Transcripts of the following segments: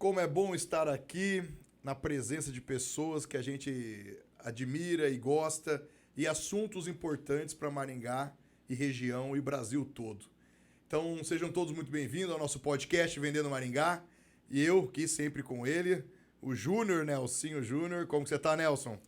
Como é bom estar aqui na presença de pessoas que a gente admira e gosta e assuntos importantes para Maringá e região e Brasil todo. Então, sejam todos muito bem-vindos ao nosso podcast Vendendo Maringá. E eu, aqui sempre com ele, o Júnior, Nelsinho Júnior. Como que você tá, Nelson?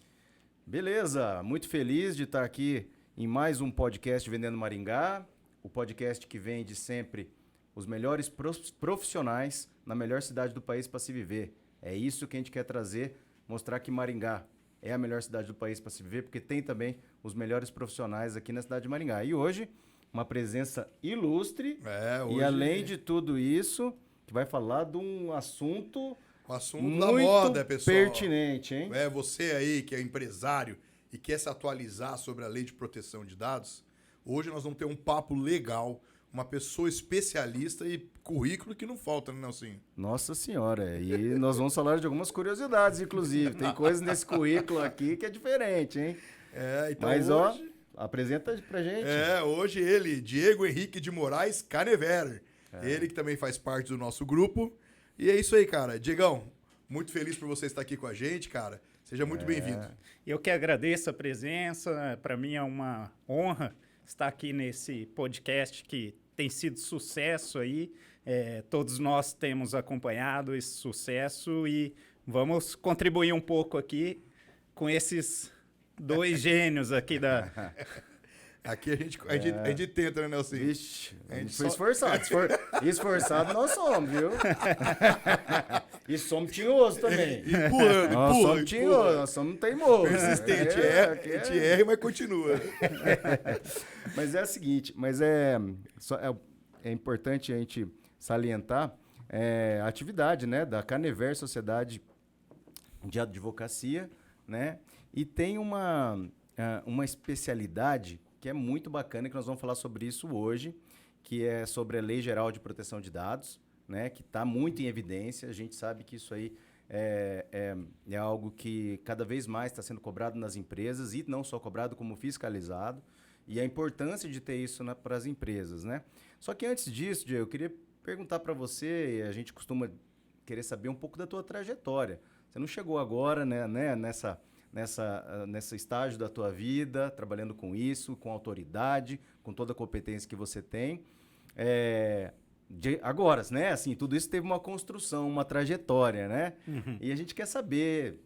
Beleza, muito feliz de estar aqui em mais um podcast Vendendo Maringá, o podcast que vende sempre os melhores profissionais na melhor cidade do país para se viver. É isso que a gente quer trazer, mostrar que Maringá é a melhor cidade do país para se viver, porque tem também os melhores profissionais aqui na cidade de Maringá. E hoje, uma presença ilustre, hoje... e além de tudo isso, que vai falar de um assunto... O assunto da moda, pessoal. Pertinente, hein? Você aí que é empresário e quer se atualizar sobre a lei de proteção de dados, hoje nós vamos ter um papo legal, uma pessoa especialista e currículo que não falta, né, Nelsinho? Nossa senhora, e nós vamos falar de algumas curiosidades, inclusive. Tem coisas nesse currículo aqui que é diferente, hein? Então mas, hoje... apresenta pra gente. Hoje ele, Diego Henrique de Moraes Canever. Ele que também faz parte do nosso grupo. E é isso aí, cara. Diegão, muito feliz por você estar aqui com a gente, cara. Seja muito bem-vindo. Eu que agradeço a presença. Para mim é uma honra estar aqui nesse podcast que tem sido sucesso aí. Todos nós temos acompanhado esse sucesso e vamos contribuir um pouco aqui com esses dois gênios aqui da... Aqui a gente tenta, né, Nelson? Vixe, a gente foi esforçado. Esforçado nós somos, viu? E somos tinhosos também. Empurrando. Nós somos tinhosos, nós somos teimosos. Persistente, a gente erra, mas continua. Mas é o seguinte, é importante a gente salientar a atividade, né, da Canever Sociedade de Advocacia, né? E tem uma especialidade que é muito bacana, que nós vamos falar sobre isso hoje, que é sobre a Lei Geral de Proteção de Dados, né, que está muito em evidência. A gente sabe que isso aí é algo que cada vez mais está sendo cobrado nas empresas, e não só cobrado, como fiscalizado, e a importância de ter isso para as empresas, né? Só que antes disso, Diego, eu queria perguntar para você, e a gente costuma querer saber um pouco da tua trajetória. Você não chegou agora, né, nesse estágio da tua vida, trabalhando com isso, com autoridade, com toda a competência que você tem. Agora, né? Assim, tudo isso teve uma construção, uma trajetória, né? Uhum. E a gente quer saber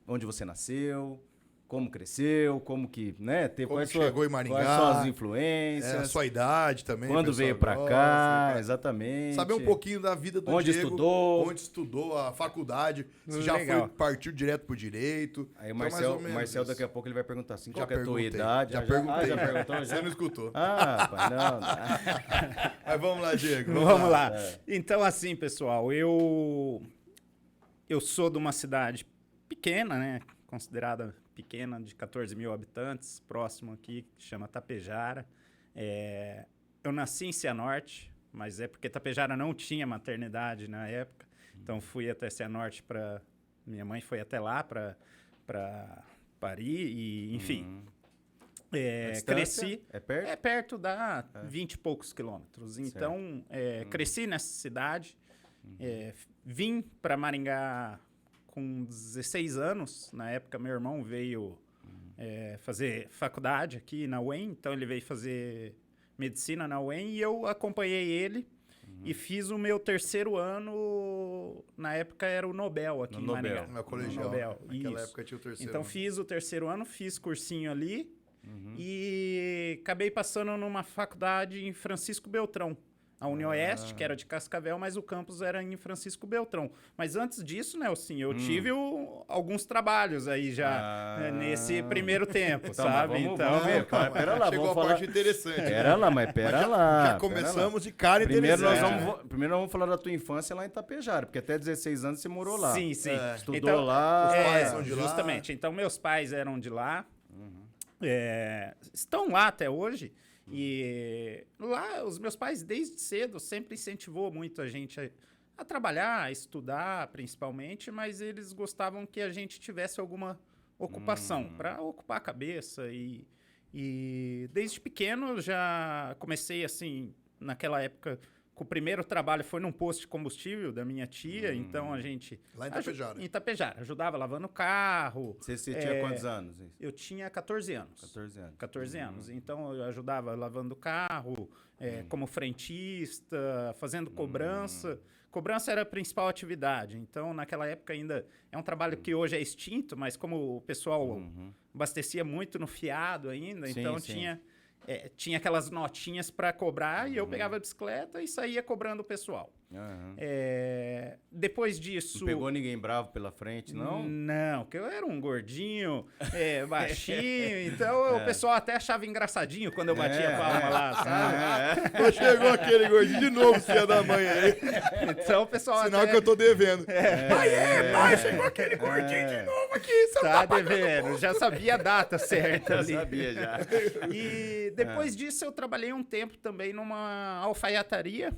onde você nasceu, como cresceu, como que, né? Chegou em Maringá. Quais são as influências. A sua idade também. Quando veio para cá, exatamente. Saber um pouquinho da vida do onde Diego. Estudou. Onde estudou, a faculdade. Se Legal. já partiu direto pro direito. Aí o Marcel daqui a pouco ele vai perguntar assim, qual que é a tua perguntei. idade? Já perguntei. Já perguntou? Você não escutou. Pai, não. Mas vamos lá, Diego. Vamos lá. Então, assim, pessoal, eu sou de uma cidade pequena, né? Considerada pequena, de 14 mil habitantes, próximo aqui, que chama Tapejara. Eu nasci em Cianorte, mas é porque Tapejara não tinha maternidade na época. Então, fui até Cianorte para... Minha mãe foi até lá para parir e, enfim... Cresci... É perto? É perto, dá 20 e poucos quilômetros. Então, cresci nessa cidade, vim para Maringá com 16 anos. Na época, meu irmão veio fazer faculdade aqui na UEM, então ele veio fazer medicina na UEM e eu acompanhei ele e fiz o meu terceiro ano. Na época era o Nobel aqui em Maringá. No colegial. Nobel. Naquela Isso. época tinha o terceiro. Então, fiz o terceiro ano, fiz cursinho ali. E acabei passando numa faculdade em Francisco Beltrão, a Unioeste, que era de Cascavel, mas o campus era em Francisco Beltrão. Mas antes disso, Nelson, eu tive alguns trabalhos aí já nesse primeiro tempo, sabe? Vamos ver. Pera lá, chegou vamos a falar... parte interessante. Pera lá, mas pera lá. Já começamos de cara Primeiro interessante. primeiro nós vamos falar da tua infância lá em Itapejara, porque até 16 anos você morou lá. Sim, sim. Estudou Então, lá. Os pais são de lá. Justamente. Então, meus pais eram de lá. Estão lá até hoje. E lá, os meus pais, desde cedo, sempre incentivou muito a gente a trabalhar, a estudar, principalmente, mas eles gostavam que a gente tivesse alguma ocupação para ocupar a cabeça. E desde pequeno eu já comecei, assim, naquela época, o primeiro trabalho foi num posto de combustível da minha tia, então a gente... Lá em Itapejara. Em Itapejara. Ajudava lavando o carro. Você tinha quantos anos? Eu tinha 14 anos. 14 anos. 14 anos. Então, eu ajudava lavando o carro, como frentista, fazendo cobrança. Cobrança era a principal atividade. Então, naquela época ainda... É um trabalho que hoje é extinto, mas como o pessoal abastecia muito no fiado ainda, Sim, então sim. tinha aquelas notinhas para cobrar e eu pegava a bicicleta e saía cobrando o pessoal. Depois disso... Não pegou ninguém bravo pela frente, não? Não, porque eu era um gordinho, baixinho, então o pessoal até achava engraçadinho quando eu batia a palma lá, sabe? Não chegou aquele gordinho de novo, filha da mãe aí. Então o pessoal Sinal até... que eu tô devendo. Pai, chegou aquele gordinho de novo aqui. Você Tá devendo, já sabia a data certa ali. Sabia já. E depois disso eu trabalhei um tempo também numa alfaiataria.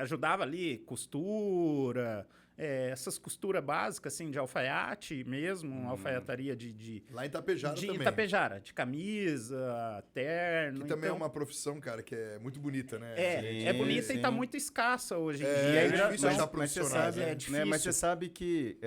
Ajudava ali, costura, essas costuras básicas, assim, de alfaiate mesmo, alfaiataria de Lá em Itapejara de também. Itapejara, de camisa, terno. Que também é então, uma profissão, cara, que é muito bonita, né? é bonita e tá muito escassa hoje em É dia. difícil achar Mas você profissionais, sabe, né? É difícil. Mas você sabe que,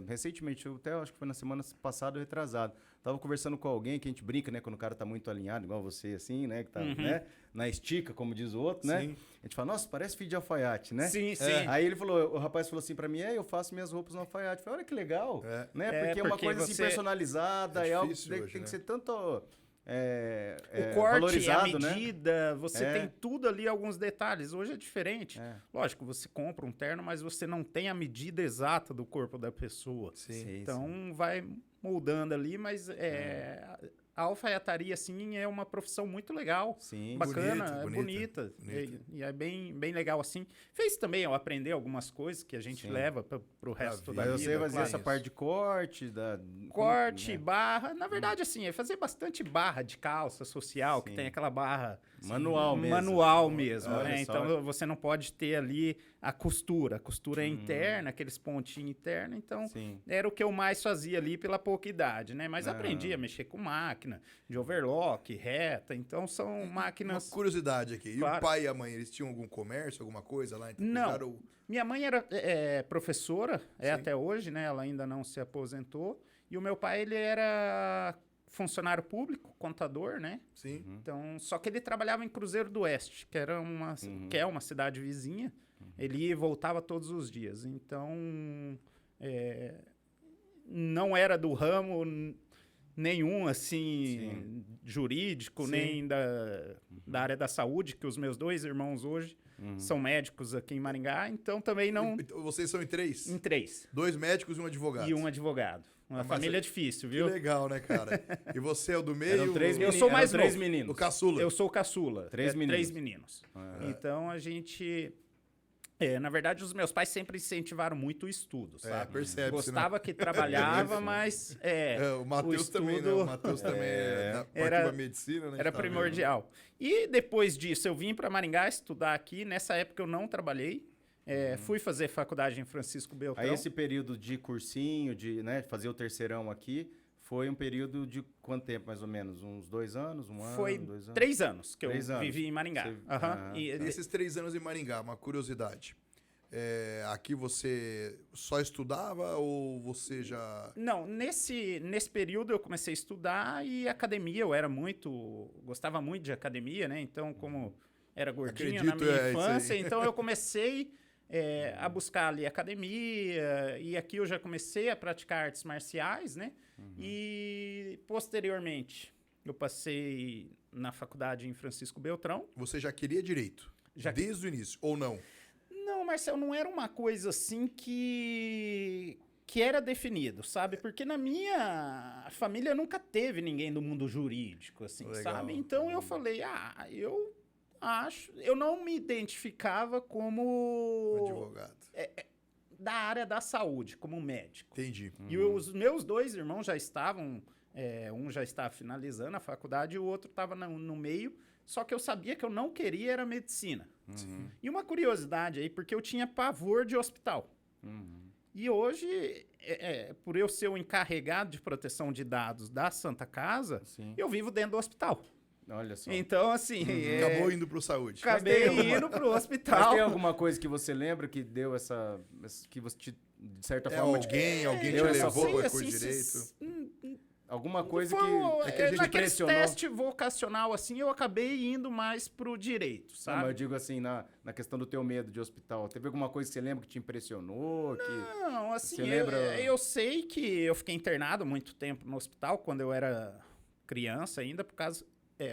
recentemente, eu até acho que foi na semana passada ou retrasado, tava conversando com alguém que a gente brinca, né? Quando o cara tá muito alinhado, igual você, assim, né? Que tá, né, na estica, como diz o outro, né? Sim. A gente fala, nossa, parece filho de alfaiate, né? Sim, sim. Aí ele falou, o rapaz falou assim pra mim, eu faço minhas roupas no alfaiate. Eu falei, olha que legal, né? Porque é uma porque coisa assim você- personalizada, É é algo difícil que hoje, tem né? que ser tanto O corte, a valorizado, né? medida, você É. tem tudo ali, alguns detalhes. Hoje é diferente. Lógico, você compra um terno, mas você não tem a medida exata do corpo da pessoa. Sim. Então, vai moldando ali, mas a alfaiataria, assim, é uma profissão muito legal. Sim. Bacana, Bonita, bonita. bonita. E é bem, bem legal, assim. Fez também eu aprender algumas coisas que a gente leva pro resto da Mas vida. você fazia claro. essa parte de corte, Corte, né? barra. Na verdade, assim, é fazer bastante barra de calça social, que tem aquela barra Manual mesmo. manual mesmo, Olha né? só. Então você não pode ter ali a costura. A costura é interna, aqueles pontinhos internos. Então Sim. era o que eu mais fazia ali pela pouca idade, né? Mas aprendi a mexer com máquina, de overlock, reta. Então são Uma máquinas. curiosidade aqui. E Claro. o pai e a mãe, eles tinham algum comércio, alguma coisa lá em Não. Itapejara? Ou... Minha mãe era professora, até hoje, né? Ela ainda não se aposentou. E o meu pai, ele era funcionário público, contador, né? Sim. Então, só que ele trabalhava em Cruzeiro do Oeste, que era que é uma cidade vizinha. Ele ia e voltava todos os dias. Então, não era do ramo nenhum, assim, jurídico, Sim. nem da área da saúde, que os meus dois irmãos hoje são médicos aqui em Maringá. Então, também não... Vocês são em 3? Em 3. 2 médicos e um advogado. E um advogado. Uma Mas família é- difícil, Que viu? legal, né, cara? E você é o do meio? Eram três Eu meni- sou eram mais três novo. meninos. O caçula? Eu sou o caçula. Três meninos. 3 meninos. Então, a gente... na verdade, os meus pais sempre incentivaram muito o estudo, sabe? percebe-se, Gostava que trabalhava, mas... o Matheus também, né? O Matheus também Era- da medicina, né? Era Tá vendo? primordial. E depois disso, eu vim para Maringá estudar aqui. Nessa época, eu não trabalhei. Fui fazer faculdade em Francisco Beltrão. Aí esse período de cursinho, de fazer o terceirão aqui, foi um período de quanto tempo, mais ou menos? Uns 2 anos, Foi 2 anos? 3 anos que 3 eu anos. vivi em Maringá. Você- Aham. E esses 3 anos em Maringá, uma curiosidade. Aqui você só estudava ou você já... Não, nesse período eu comecei a estudar e academia, gostava muito de academia, né? Então, como era gordinho na Acredito, minha é isso infância, aí. então eu comecei a buscar ali academia, e aqui eu já comecei a praticar artes marciais, né? E posteriormente eu passei na faculdade em Francisco Beltrão. Você já queria direito? Já- Desde o início, ou não? Não, Marcel, não era uma coisa assim que era definido, sabe? Porque na minha família nunca teve ninguém do mundo jurídico, assim, Legal. sabe? Então eu falei, eu não me identificava como Advogado. da área da saúde, como médico. Entendi. E os meus 2 irmãos já estavam, um já estava finalizando a faculdade e o outro estava no meio, só que eu sabia que eu não queria era medicina. E uma curiosidade aí, porque eu tinha pavor de hospital. E hoje, por eu ser o encarregado de proteção de dados da Santa Casa, Sim. eu vivo dentro do hospital. Olha só. Então, assim... Acabou indo pro saúde. Acabei indo pro Mas hospital. tem alguma coisa que você lembra que deu que você, de certa forma... Alguém te deu essa levou coisa, para curso direito? Alguma coisa Foi que te naquele impressionou? teste vocacional, assim, eu acabei indo mais pro direito, Não, sabe? mas eu digo assim, na questão do teu medo de hospital. Teve alguma coisa que você lembra que te impressionou? Não, assim, Você lembra- eu sei que eu fiquei internado muito tempo no hospital quando eu era criança ainda,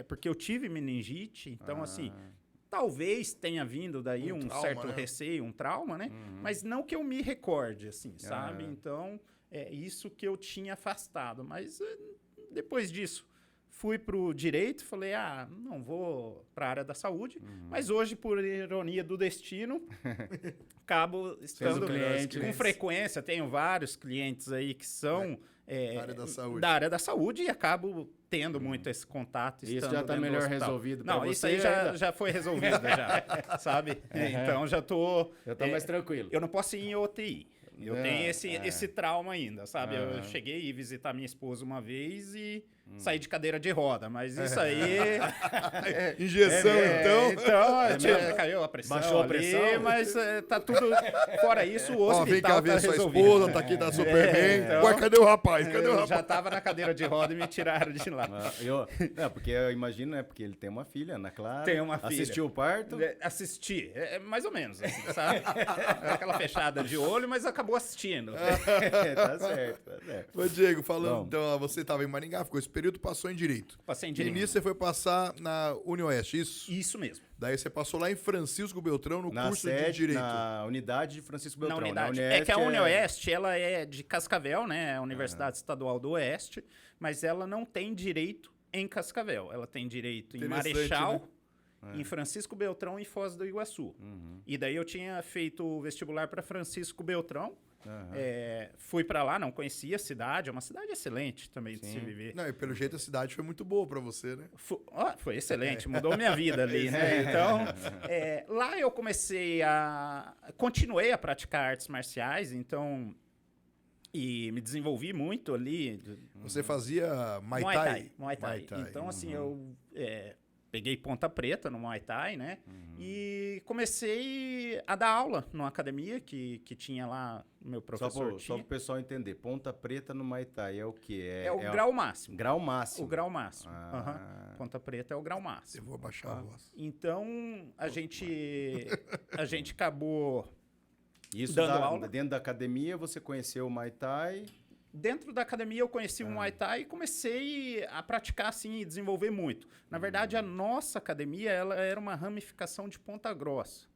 porque eu tive meningite, então, assim, talvez tenha vindo daí um trauma, certo né? receio, um trauma, né? Mas não que eu me recorde, assim, sabe? Então, é isso que eu tinha afastado. Mas depois disso, fui pro direito, falei, não vou pra área da saúde. Mas hoje, por ironia do destino, acabo estando cliente, com né? frequência. Tenho vários clientes aí que são área da saúde. da área da saúde e acabo tendo muito esse contato. Isso estando já tá dentro do melhor hospital. resolvido pra Não, você isso aí já foi resolvido, já, sabe? Então já tô... Já tá mais tranquilo. Eu não posso ir em UTI. Eu Não, tenho esse trauma ainda, sabe? Eu cheguei a ir visitar minha esposa uma vez e saí de cadeira de roda, mas isso aí... Injeção, então. Caiu a pressão. Baixou a ali, pressão? Mas tá tudo... Fora isso, o Ó, vem cá hospital ver tá sua resolvido. esposa, tá aqui da Superman. então- Ué, cadê o rapaz? Cadê o Eu rapaz? já tava na cadeira de roda e me tiraram de lá. Porque eu imagino, né? Porque ele tem uma filha, Ana Clara. Tem uma filha. Assistiu o parto. Assisti, mais ou menos, assim, sabe? Aquela fechada de olho, mas acabou assistindo. Tá certo, tá certo. Ô, Diego, falando, Vamos. então, ó, você estava em Maringá, ficou esse período, passou em Direito. Passei em No direito. início você foi passar na UniOeste, isso? Isso mesmo. Daí você passou lá em Francisco Beltrão, no Na curso de sede, Direito. na unidade de Francisco Beltrão. Na unidade. Unieste Que a UniOeste, ela é de Cascavel, né? A Universidade Estadual do Oeste, mas ela não tem direito em Cascavel. Ela tem direito em Interessante, Marechal, né? em Francisco Beltrão e Foz do Iguaçu. E daí eu tinha feito o vestibular para Francisco Beltrão. Fui para lá, não conhecia a cidade. É uma cidade excelente também de se viver. Não, e pelo jeito a cidade foi muito boa pra você, né? Foi excelente, mudou minha vida ali, né? Então, lá eu continuei a praticar artes marciais, então, e me desenvolvi muito ali. Você fazia Muay Thai? Muay Thai. Então, assim, eu peguei ponta preta no Muay Thai, né? E comecei a dar aula numa academia que tinha lá, meu professor Só pro pessoal entender. Ponta preta no Muay Thai é o quê? É o grau máximo. Grau máximo. O grau máximo. Ah. Ponta preta é o grau máximo. Eu vou abaixar a voz. Então, a gente acabou Isso dando aula. dentro da academia você conheceu o Muay Thai. Dentro da academia eu conheci o Muay Thai e comecei a praticar assim e desenvolver muito. Na verdade, a nossa academia ela era uma ramificação de Ponta Grossa.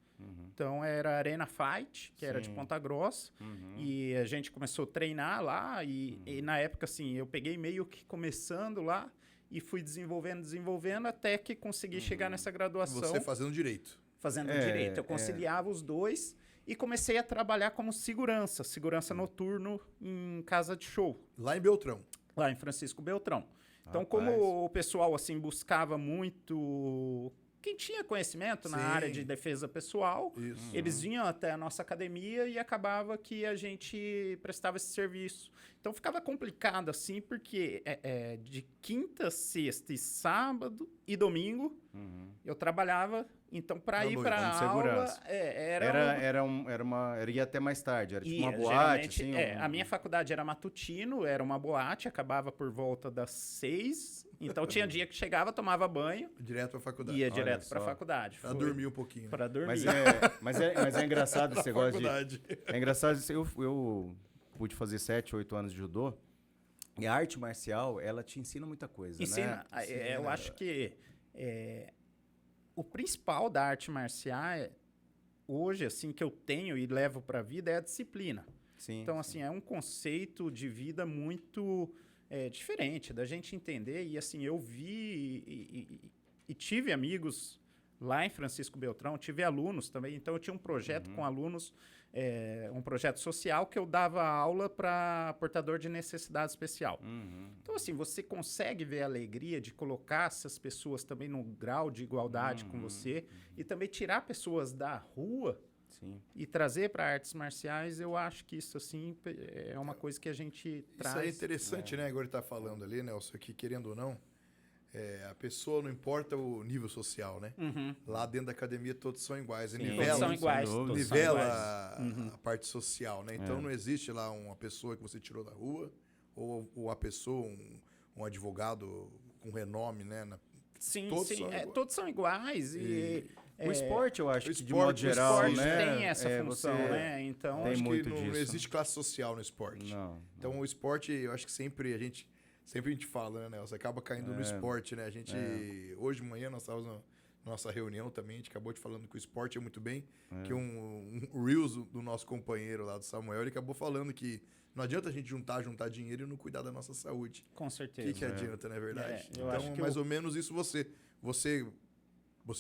Então era Arena Fight, que era de Ponta Grossa, e a gente começou a treinar lá e na época assim, eu peguei meio que começando lá e fui desenvolvendo até que consegui chegar nessa graduação. Você fazendo Direito. Fazendo direito. Eu conciliava os dois e comecei a trabalhar como segurança noturno em casa de show, Lá em Beltrão. lá em Francisco Beltrão. Então, Rapaz. como o pessoal assim buscava muito quem tinha conhecimento na Sim. área de defesa pessoal, Isso. eles vinham até a nossa academia e acabava que a gente prestava esse serviço. Então ficava complicado assim, porque de quinta, sexta e sábado e domingo eu trabalhava. Então, para ir noite, para como aula, segurança. Ia até mais tarde, era tipo uma boate, assim? geralmente, a minha faculdade era matutino, era uma boate, acabava por volta das 6. Então, tinha dia que chegava, tomava banho, Direto pra faculdade. ia Olha direto para a só. faculdade. Pra dormir um pouquinho. Para dormir. Mas é engraçado esse negócio Faculdade. É engraçado, eu pude fazer 7, 8 anos de judô, e a arte marcial, ela te ensina muita coisa, Ensina, né? eu acho que o principal da arte marcial hoje, assim, que eu tenho e levo para a vida é a disciplina. Sim, Então, assim, é um conceito de vida muito diferente da gente entender. E, assim, eu vi e tive amigos lá em Francisco Beltrão, tive alunos também. Então, eu tinha um projeto com alunos, um projeto social que eu dava aula para portador de necessidade especial. Então, assim, você consegue ver a alegria de colocar essas pessoas também no grau de igualdade com você e também tirar pessoas da rua Sim. e trazer para artes marciais. Eu acho que isso, assim, é uma coisa que a gente traz. Isso é interessante, né? Agora ele tá falando ali, Nelson, que querendo ou não, a pessoa não importa o nível social, né? Lá dentro da academia todos são iguais. Sim, todos são iguais. Nivela a parte social, né? Então não existe lá uma pessoa que você tirou da rua ou a pessoa, um advogado com renome, né? Sim, todos são iguais. O esporte, eu acho que de esporte, modo geral, o esporte né? tem essa função, né? Então, tem acho muito que não disso. existe classe social no esporte. Não. Então o esporte, eu acho que sempre a gente fala, né, Nelson? Acaba caindo no esporte, né? A gente, hoje de manhã, nós estávamos na nossa reunião também, a gente acabou de falando que o esporte é muito bem, que um Reels do nosso companheiro lá, do Samuel, ele acabou falando que não adianta a gente juntar dinheiro e não cuidar da nossa saúde. Com certeza. O que adianta, não é verdade? Eu acho Então, que mais ou menos isso você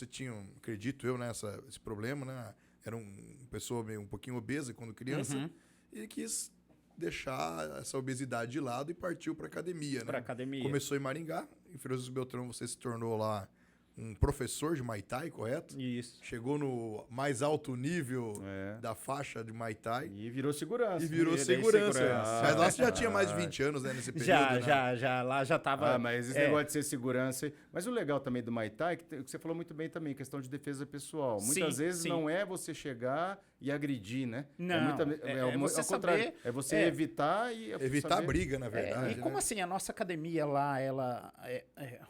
tinha, acredito eu, né, esse problema, né? Era uma pessoa meio um pouquinho obesa quando criança e quis deixar essa obesidade de lado e partiu para academia, né? Para academia. Começou em Maringá, em Francisco Beltrão você se tornou lá um professor de Muay Thai, correto? Isso. Chegou no mais alto nível da faixa de Muay Thai. E virou segurança. E virou segurança. Mas lá você já tinha mais de 20 anos, né, nesse período, Já. Lá já tava... mas esse negócio de ser segurança... Mas o legal também do Muay Thai, que você falou muito bem também, questão de defesa pessoal. Muitas vezes não é você chegar e agredir, né? Não, você ao contrário. saber, é você evitar e... Evitar a briga, na verdade. E como assim, a nossa academia lá,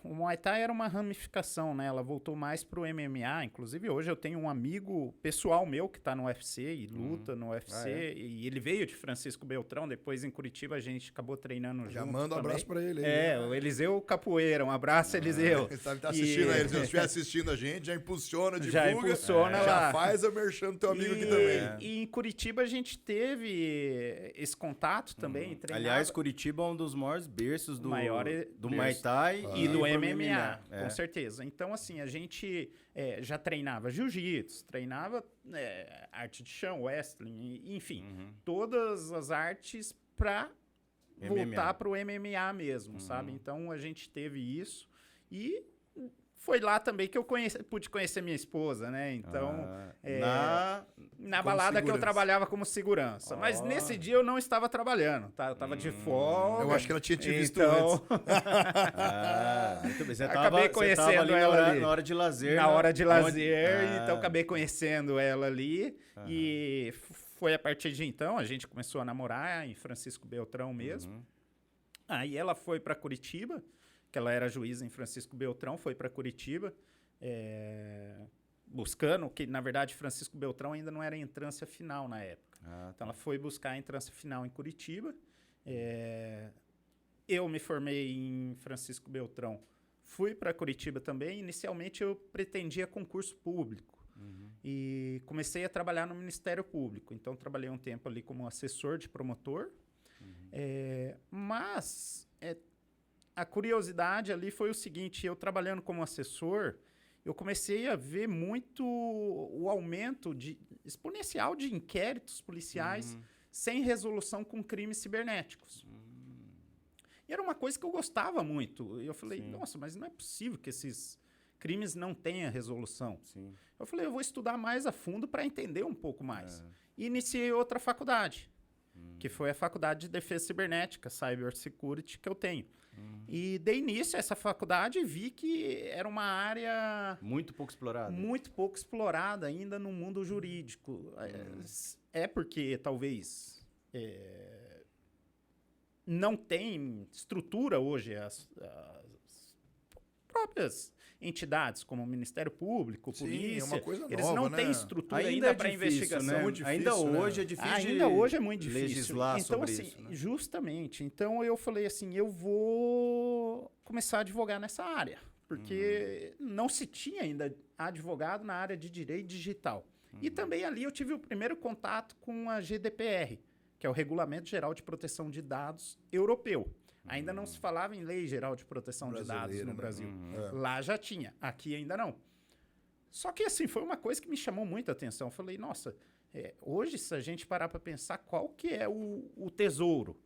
o Muay Thai era uma ramificação, né? Ela voltou mais pro MMA. Inclusive, hoje eu tenho um amigo pessoal meu que tá no UFC e luta no UFC. E ele veio de Francisco Beltrão. Depois, em Curitiba, a gente acabou treinando junto. Já manda um abraço pra ele aí. O Eliseu Capoeira. Um abraço, Eliseu. Ele tá assistindo aí. Se estiver assistindo a gente, já impulsiona, divulga. Já impulsiona lá. Já faz a merchan do teu amigo aqui também. E em Curitiba a gente teve esse contato também. Aliás, Curitiba é um dos maiores berços do berço. Muay Thai e do MMA, com certeza. Então, assim, a gente já treinava jiu-jitsu, treinava arte de chão, wrestling, enfim, todas as artes para voltar para o MMA mesmo, sabe? Então, a gente teve isso e... Foi lá também que eu pude conhecer minha esposa, né? Então, na balada que eu trabalhava como segurança. Mas nesse dia eu não estava trabalhando, tá? Eu estava de folga. Eu acho que ela tinha te visto antes. Muito bem. Você acabei conhecendo ela ali. Na hora de lazer. Na hora de lazer, então acabei conhecendo ela ali. E foi a partir de então, a gente começou a namorar em Francisco Beltrão mesmo. Aí ela foi para Curitiba, que ela era juíza em Francisco Beltrão, foi para Curitiba, buscando, que na verdade Francisco Beltrão ainda não era entrância final na época. Então ela foi buscar a entrância final em Curitiba. Eu me formei em Francisco Beltrão, fui para Curitiba também. Inicialmente eu pretendia concurso público e comecei a trabalhar no Ministério Público. Então trabalhei um tempo ali como assessor de promotor, mas... A curiosidade ali foi o seguinte, eu trabalhando como assessor, eu comecei a ver muito o aumento exponencial de inquéritos policiais sem resolução com crimes cibernéticos. E era uma coisa que eu gostava muito. E eu falei, nossa, mas não é possível que esses crimes não tenham resolução. Eu falei, eu vou estudar mais a fundo para entender um pouco mais. E iniciei outra faculdade, que foi a Faculdade de Defesa Cibernética, Cyber Security, que eu tenho. E dei início a essa faculdade e vi que era uma área... Muito pouco explorada. Muito pouco explorada ainda no mundo jurídico. Porque talvez não tem estrutura hoje as próprias entidades, como o Ministério Público, polícia, é uma coisa eles nova, não né? têm estrutura Ainda ainda para investigação. né? Muito difícil, ainda hoje né? é difícil Ainda hoje é muito difícil. Legislar então, sobre assim, isso, né? justamente. Então, eu falei assim, eu vou começar a advogar nessa área, porque não se tinha ainda advogado na área de direito digital. E também ali eu tive o primeiro contato com a GDPR, que é o Regulamento Geral de Proteção de Dados Europeu. Ainda não se falava em Lei Geral de Proteção de Dados no Brasil. Lá já tinha, aqui ainda não. Só que, assim, foi uma coisa que me chamou muita atenção. Eu falei, nossa, hoje, se a gente parar para pensar qual que é o tesouro,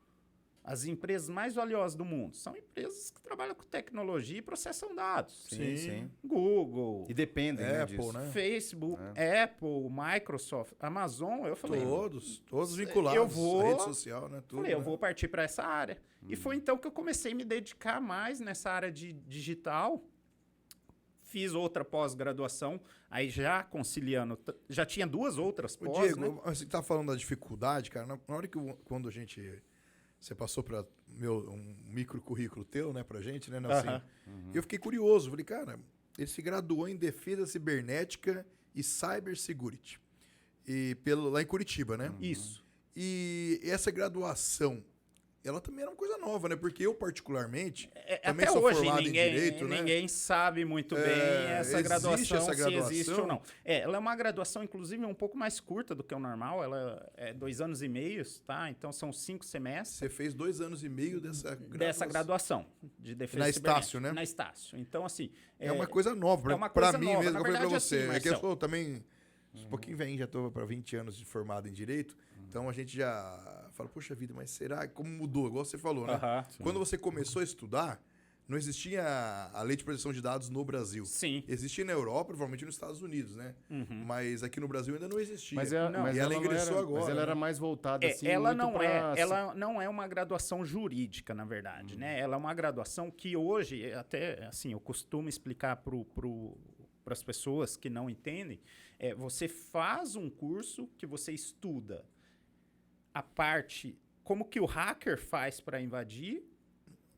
as empresas mais valiosas do mundo são empresas que trabalham com tecnologia e processam dados. Sim. Google, E dependem, né, Apple, disso. né? Facebook, Apple, Microsoft, Amazon, eu falei... Todos vinculados eu vou- à rede social, né? Tudo, Falei, eu né? vou partir para essa área. E foi então que eu comecei a me dedicar mais nessa área de digital. Fiz outra pós-graduação, aí já conciliando, já tinha 2 outras Ô, pós, Diego, né? você tá falando da dificuldade, cara. Na hora que quando a gente... Você passou para um micro currículo teu, né, pra gente, né, Nelson? Aham. Eu fiquei curioso. Falei, cara, ele se graduou em Defesa Cibernética e Cybersecurity. Lá em Curitiba, né? Isso. E essa graduação, ela também era uma coisa nova, né? Porque eu, particularmente, também Até sou hoje formado em ninguém, Direito, né? ninguém sabe muito bem essa existe graduação, essa se existe graduação? ou não. Ela é uma graduação, inclusive, um pouco mais curta do que o normal. Ela é 2 anos e meio, tá? Então são 5 semestres. Você fez 2 anos e meio dessa Graduação de defesa Na cibernética. Estácio, né? Na Estácio. Então, assim... É uma coisa nova, é uma pra coisa mim nova. mesmo, Na que eu falei pra verdade, você. assim, É que eu Marcelo, sou também um pouquinho velho, já tô para 20 anos de formado em Direito, então a gente já fala, poxa vida, mas será? Como mudou? Igual você falou, né? Aham. Quando você começou a estudar, não existia a lei de proteção de dados no Brasil. Sim. Existia na Europa, provavelmente nos Estados Unidos, né? Mas aqui no Brasil ainda não existia. Mas, e ela não ingressou era, agora. Mas ela né? era mais voltada assim, ela muito não é uma graduação jurídica, na verdade, né? Ela é uma graduação que hoje, até assim, eu costumo explicar para as pessoas que não entendem, você faz um curso que você estuda a parte, como que o hacker faz para invadir,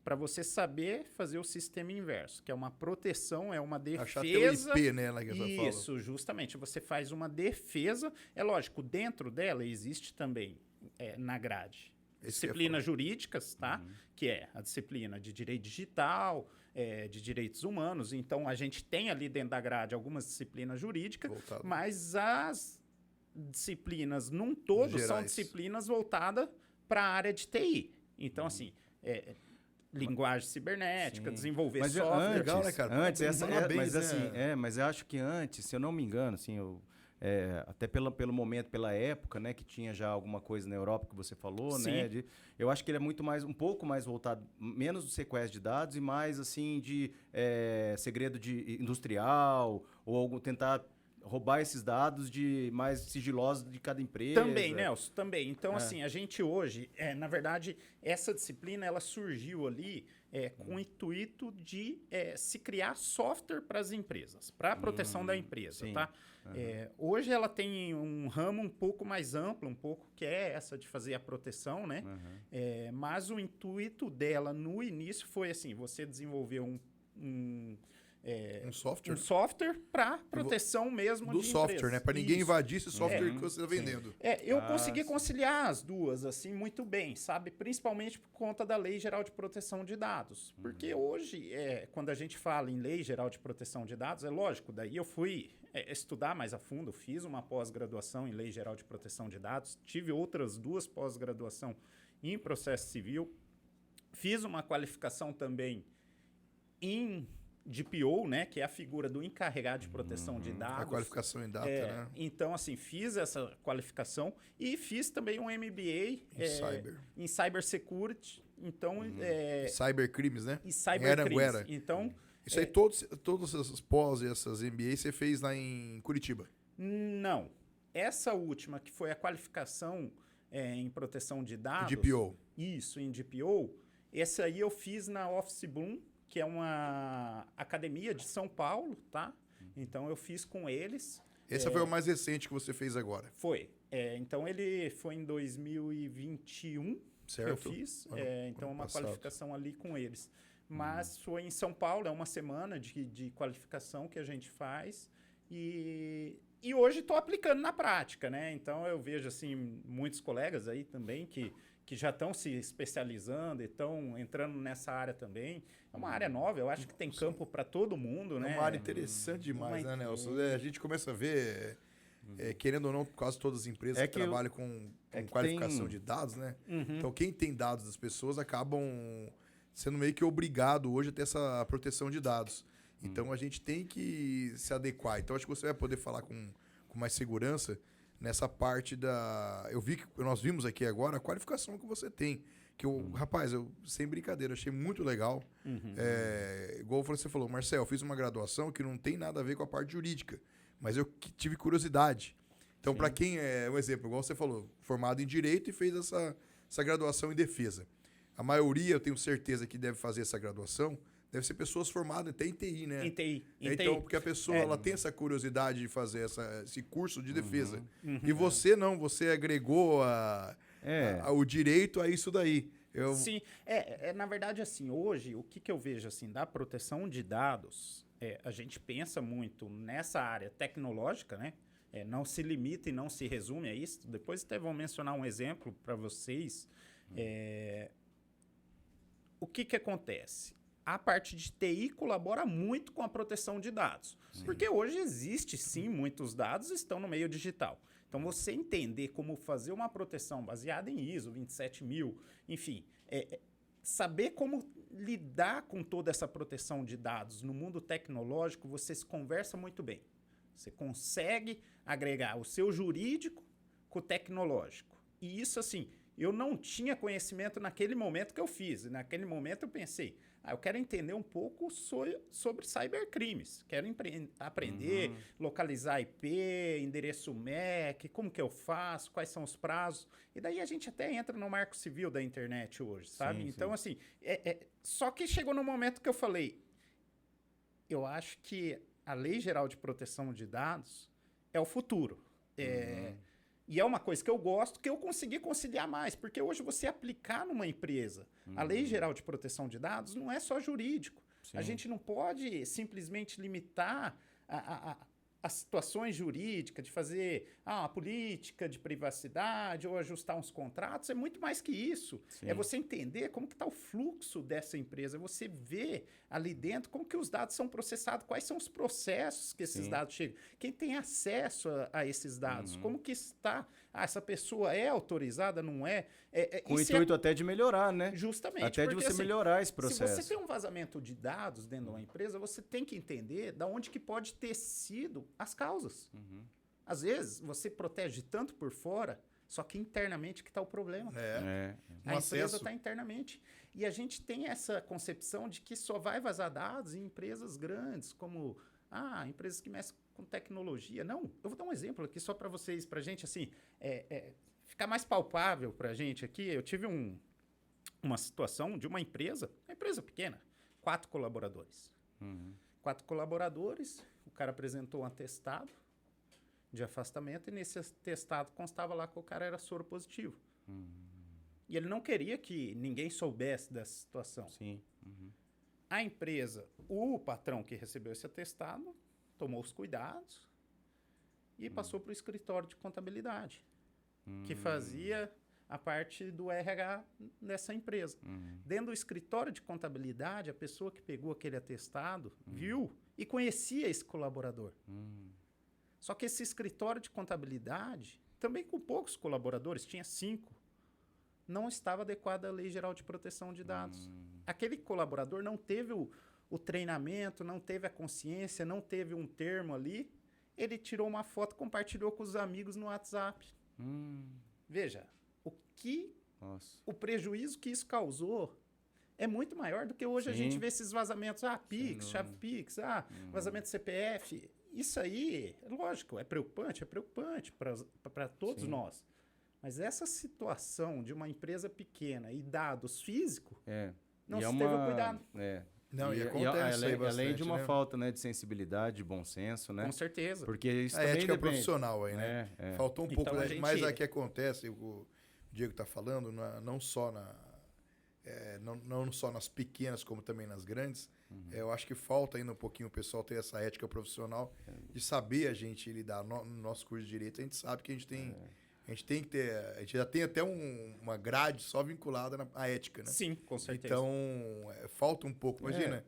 para você saber fazer o sistema inverso, que é uma proteção, é uma Achar defesa. teu IP, né? Lá que você fala. Isso, justamente. Você faz uma defesa. É lógico, dentro dela existe também na grade Esse que é disciplinas jurídicas, tá? Que é a disciplina de direito digital, de direitos humanos. Então, a gente tem ali dentro da grade algumas disciplinas jurídicas, Voltado. mas as disciplinas num todo são Gerais. disciplinas voltadas para a área de TI. Então, assim, linguagem cibernética, Sim. desenvolver Mas software. legal, né, cara? Antes, Parabéns, mas né? assim, mas eu acho que antes, se eu não me engano, assim, até pelo momento, pela época, né, que tinha já alguma coisa na Europa que você falou, Sim. né, eu acho que ele é um pouco mais voltado, menos do sequestro de dados e mais, assim, de segredo industrial ou tentar roubar esses dados mais sigilosos de cada empresa. Também, Nelson, também. Então, assim, a gente hoje, na verdade, essa disciplina, ela surgiu ali com o intuito de se criar software para as empresas, para a proteção da empresa, sim. tá? Hoje ela tem um ramo um pouco mais amplo, um pouco que é essa de fazer a proteção, né? Mas o intuito dela no início foi assim, você desenvolver um software para proteção mesmo do de software, empresas. né? Para ninguém Isso. invadir esse software que você está vendendo. Eu consegui conciliar as duas, assim, muito bem, sabe? Principalmente por conta da Lei Geral de Proteção de Dados. Porque hoje, quando a gente fala em Lei Geral de Proteção de Dados, é lógico, daí eu fui estudar mais a fundo, fiz uma pós-graduação em Lei Geral de Proteção de Dados, tive outras 2 pós-graduação em processo civil, fiz uma qualificação também em DPO, né, que é a figura do encarregado de proteção de dados. A qualificação em data, né? Então, assim, fiz essa qualificação e fiz também um MBA em Cybersecurity. Então, Cybercrimes, né? e Cybercrimes. Era. Então, Isso aí, todas essas pós e essas MBA você fez lá em Curitiba? não. Essa última, que foi a qualificação em proteção de dados... DPO. Isso, em DPO. Essa aí eu fiz na Office Bloom, que é uma academia de São Paulo, tá? Então, eu fiz com eles. Esse foi o mais recente que você fez agora. Foi. Então, ele foi em 2021 Certo. que eu fiz. Então, ano uma passado. qualificação ali com eles. Mas foi em São Paulo, é uma semana de qualificação que a gente faz. E hoje estou aplicando na prática, né? Então, eu vejo, assim, muitos colegas aí também que já estão se especializando e estão entrando nessa área também. É uma área nova, eu acho que tem campo para todo mundo, né? É uma área interessante demais, né, Nelson? A gente começa a ver, querendo ou não, quase todas as empresas que trabalham com qualificação de dados, né? Então, quem tem dados das pessoas acabam sendo meio que obrigado hoje a ter essa proteção de dados. Então, a gente tem que se adequar. Então, acho que você vai poder falar com mais segurança nessa parte da... Nós vimos aqui agora a qualificação que você tem, que rapaz, eu, sem brincadeira, achei muito legal. Igual você falou, Marcel, eu fiz uma graduação que não tem nada a ver com a parte jurídica, mas eu tive curiosidade. Então, para quem é um exemplo, igual você falou, formado em Direito e fez essa graduação em Defesa. A maioria, eu tenho certeza que deve fazer essa graduação, deve ser pessoas formadas até em TI, né? Em TI. Então, porque a pessoa ela tem essa curiosidade de fazer esse curso de defesa. E você não, você agregou o direito a isso daí. Sim, na verdade, assim, hoje, o que eu vejo, assim, da proteção de dados, a gente pensa muito nessa área tecnológica, né? Não se limita e não se resume a isso. Depois até vou mencionar um exemplo para vocês. O que acontece? A parte de TI colabora muito com a proteção de dados. Sim. Porque hoje existe, sim, muitos dados estão no meio digital. Então, você entender como fazer uma proteção baseada em ISO 27000, enfim, saber como lidar com toda essa proteção de dados no mundo tecnológico, você se conversa muito bem. Você consegue agregar o seu jurídico com o tecnológico. E isso, assim, eu não tinha conhecimento naquele momento que eu fiz. Naquele momento eu pensei, eu quero entender um pouco sobre cybercrimes. Quero aprender, localizar IP, endereço MAC, como que eu faço, quais são os prazos. E daí a gente até entra no marco civil da internet hoje, sabe? Sim, então, assim, só que chegou no momento que eu falei, eu acho que a Lei Geral de Proteção de Dados é o futuro. E é uma coisa que eu gosto, que eu consegui conciliar mais, porque hoje você aplicar numa empresa a Lei Geral de Proteção de Dados não é só jurídico. Sim. A gente não pode simplesmente limitar as situações jurídicas de fazer uma política de privacidade ou ajustar uns contratos. É muito mais que isso. Sim. É você entender como que está o fluxo dessa empresa, é você ver ali dentro como que os dados são processados, quais são os processos que esses dados chegam, quem tem acesso a esses dados, como que está, essa pessoa é autorizada, não é? Com o intuito até de melhorar, né? Justamente. Até de você melhorar esse processo. Se você tem um vazamento de dados dentro de uma empresa, você tem que entender de onde que pode ter sido as causas. Às vezes, você protege tanto por fora, só que internamente que está o problema. A empresa está internamente. E a gente tem essa concepção de que só vai vazar dados em empresas grandes, como empresas que mexem com tecnologia. Não, eu vou dar um exemplo aqui só para vocês, para a gente, assim, ficar mais palpável para a gente aqui. Eu tive uma situação de uma empresa pequena, 4 colaboradores. 4 colaboradores, o cara apresentou um atestado de afastamento e nesse atestado constava lá que o cara era soro positivo. E ele não queria que ninguém soubesse dessa situação. Sim. A empresa, o patrão que recebeu esse atestado, tomou os cuidados e passou para o escritório de contabilidade, que fazia a parte do RH dessa empresa. Dentro do escritório de contabilidade, a pessoa que pegou aquele atestado viu e conhecia esse colaborador. Só que esse escritório de contabilidade, também com poucos colaboradores, tinha 5, não estava adequado à Lei Geral de Proteção de Dados. Aquele colaborador não teve o treinamento, não teve a consciência, não teve um termo ali. Ele tirou uma foto, compartilhou com os amigos no WhatsApp. Veja, o prejuízo que isso causou é muito maior do que hoje a gente vê esses vazamentos. Pix, chave Pix, vazamento CPF. Isso aí, lógico, é preocupante para todos nós. Mas essa situação de uma empresa pequena e dados físicos, não se teve o cuidado. Não, e acontece além de uma falta, né, de sensibilidade, de bom senso, né? Com certeza. Porque isso a também ética profissional aí, né? Faltou um pouco, então, mas é que acontece, o Diego está falando, não só nas pequenas, como também nas grandes. Eu acho que falta ainda um pouquinho o pessoal ter essa ética profissional de saber a gente lidar. No nosso curso de Direito, a gente sabe que a gente tem... A gente tem que ter... A gente já tem até uma grade só vinculada à ética, né? Sim, com certeza. Então, falta um pouco. Imagina,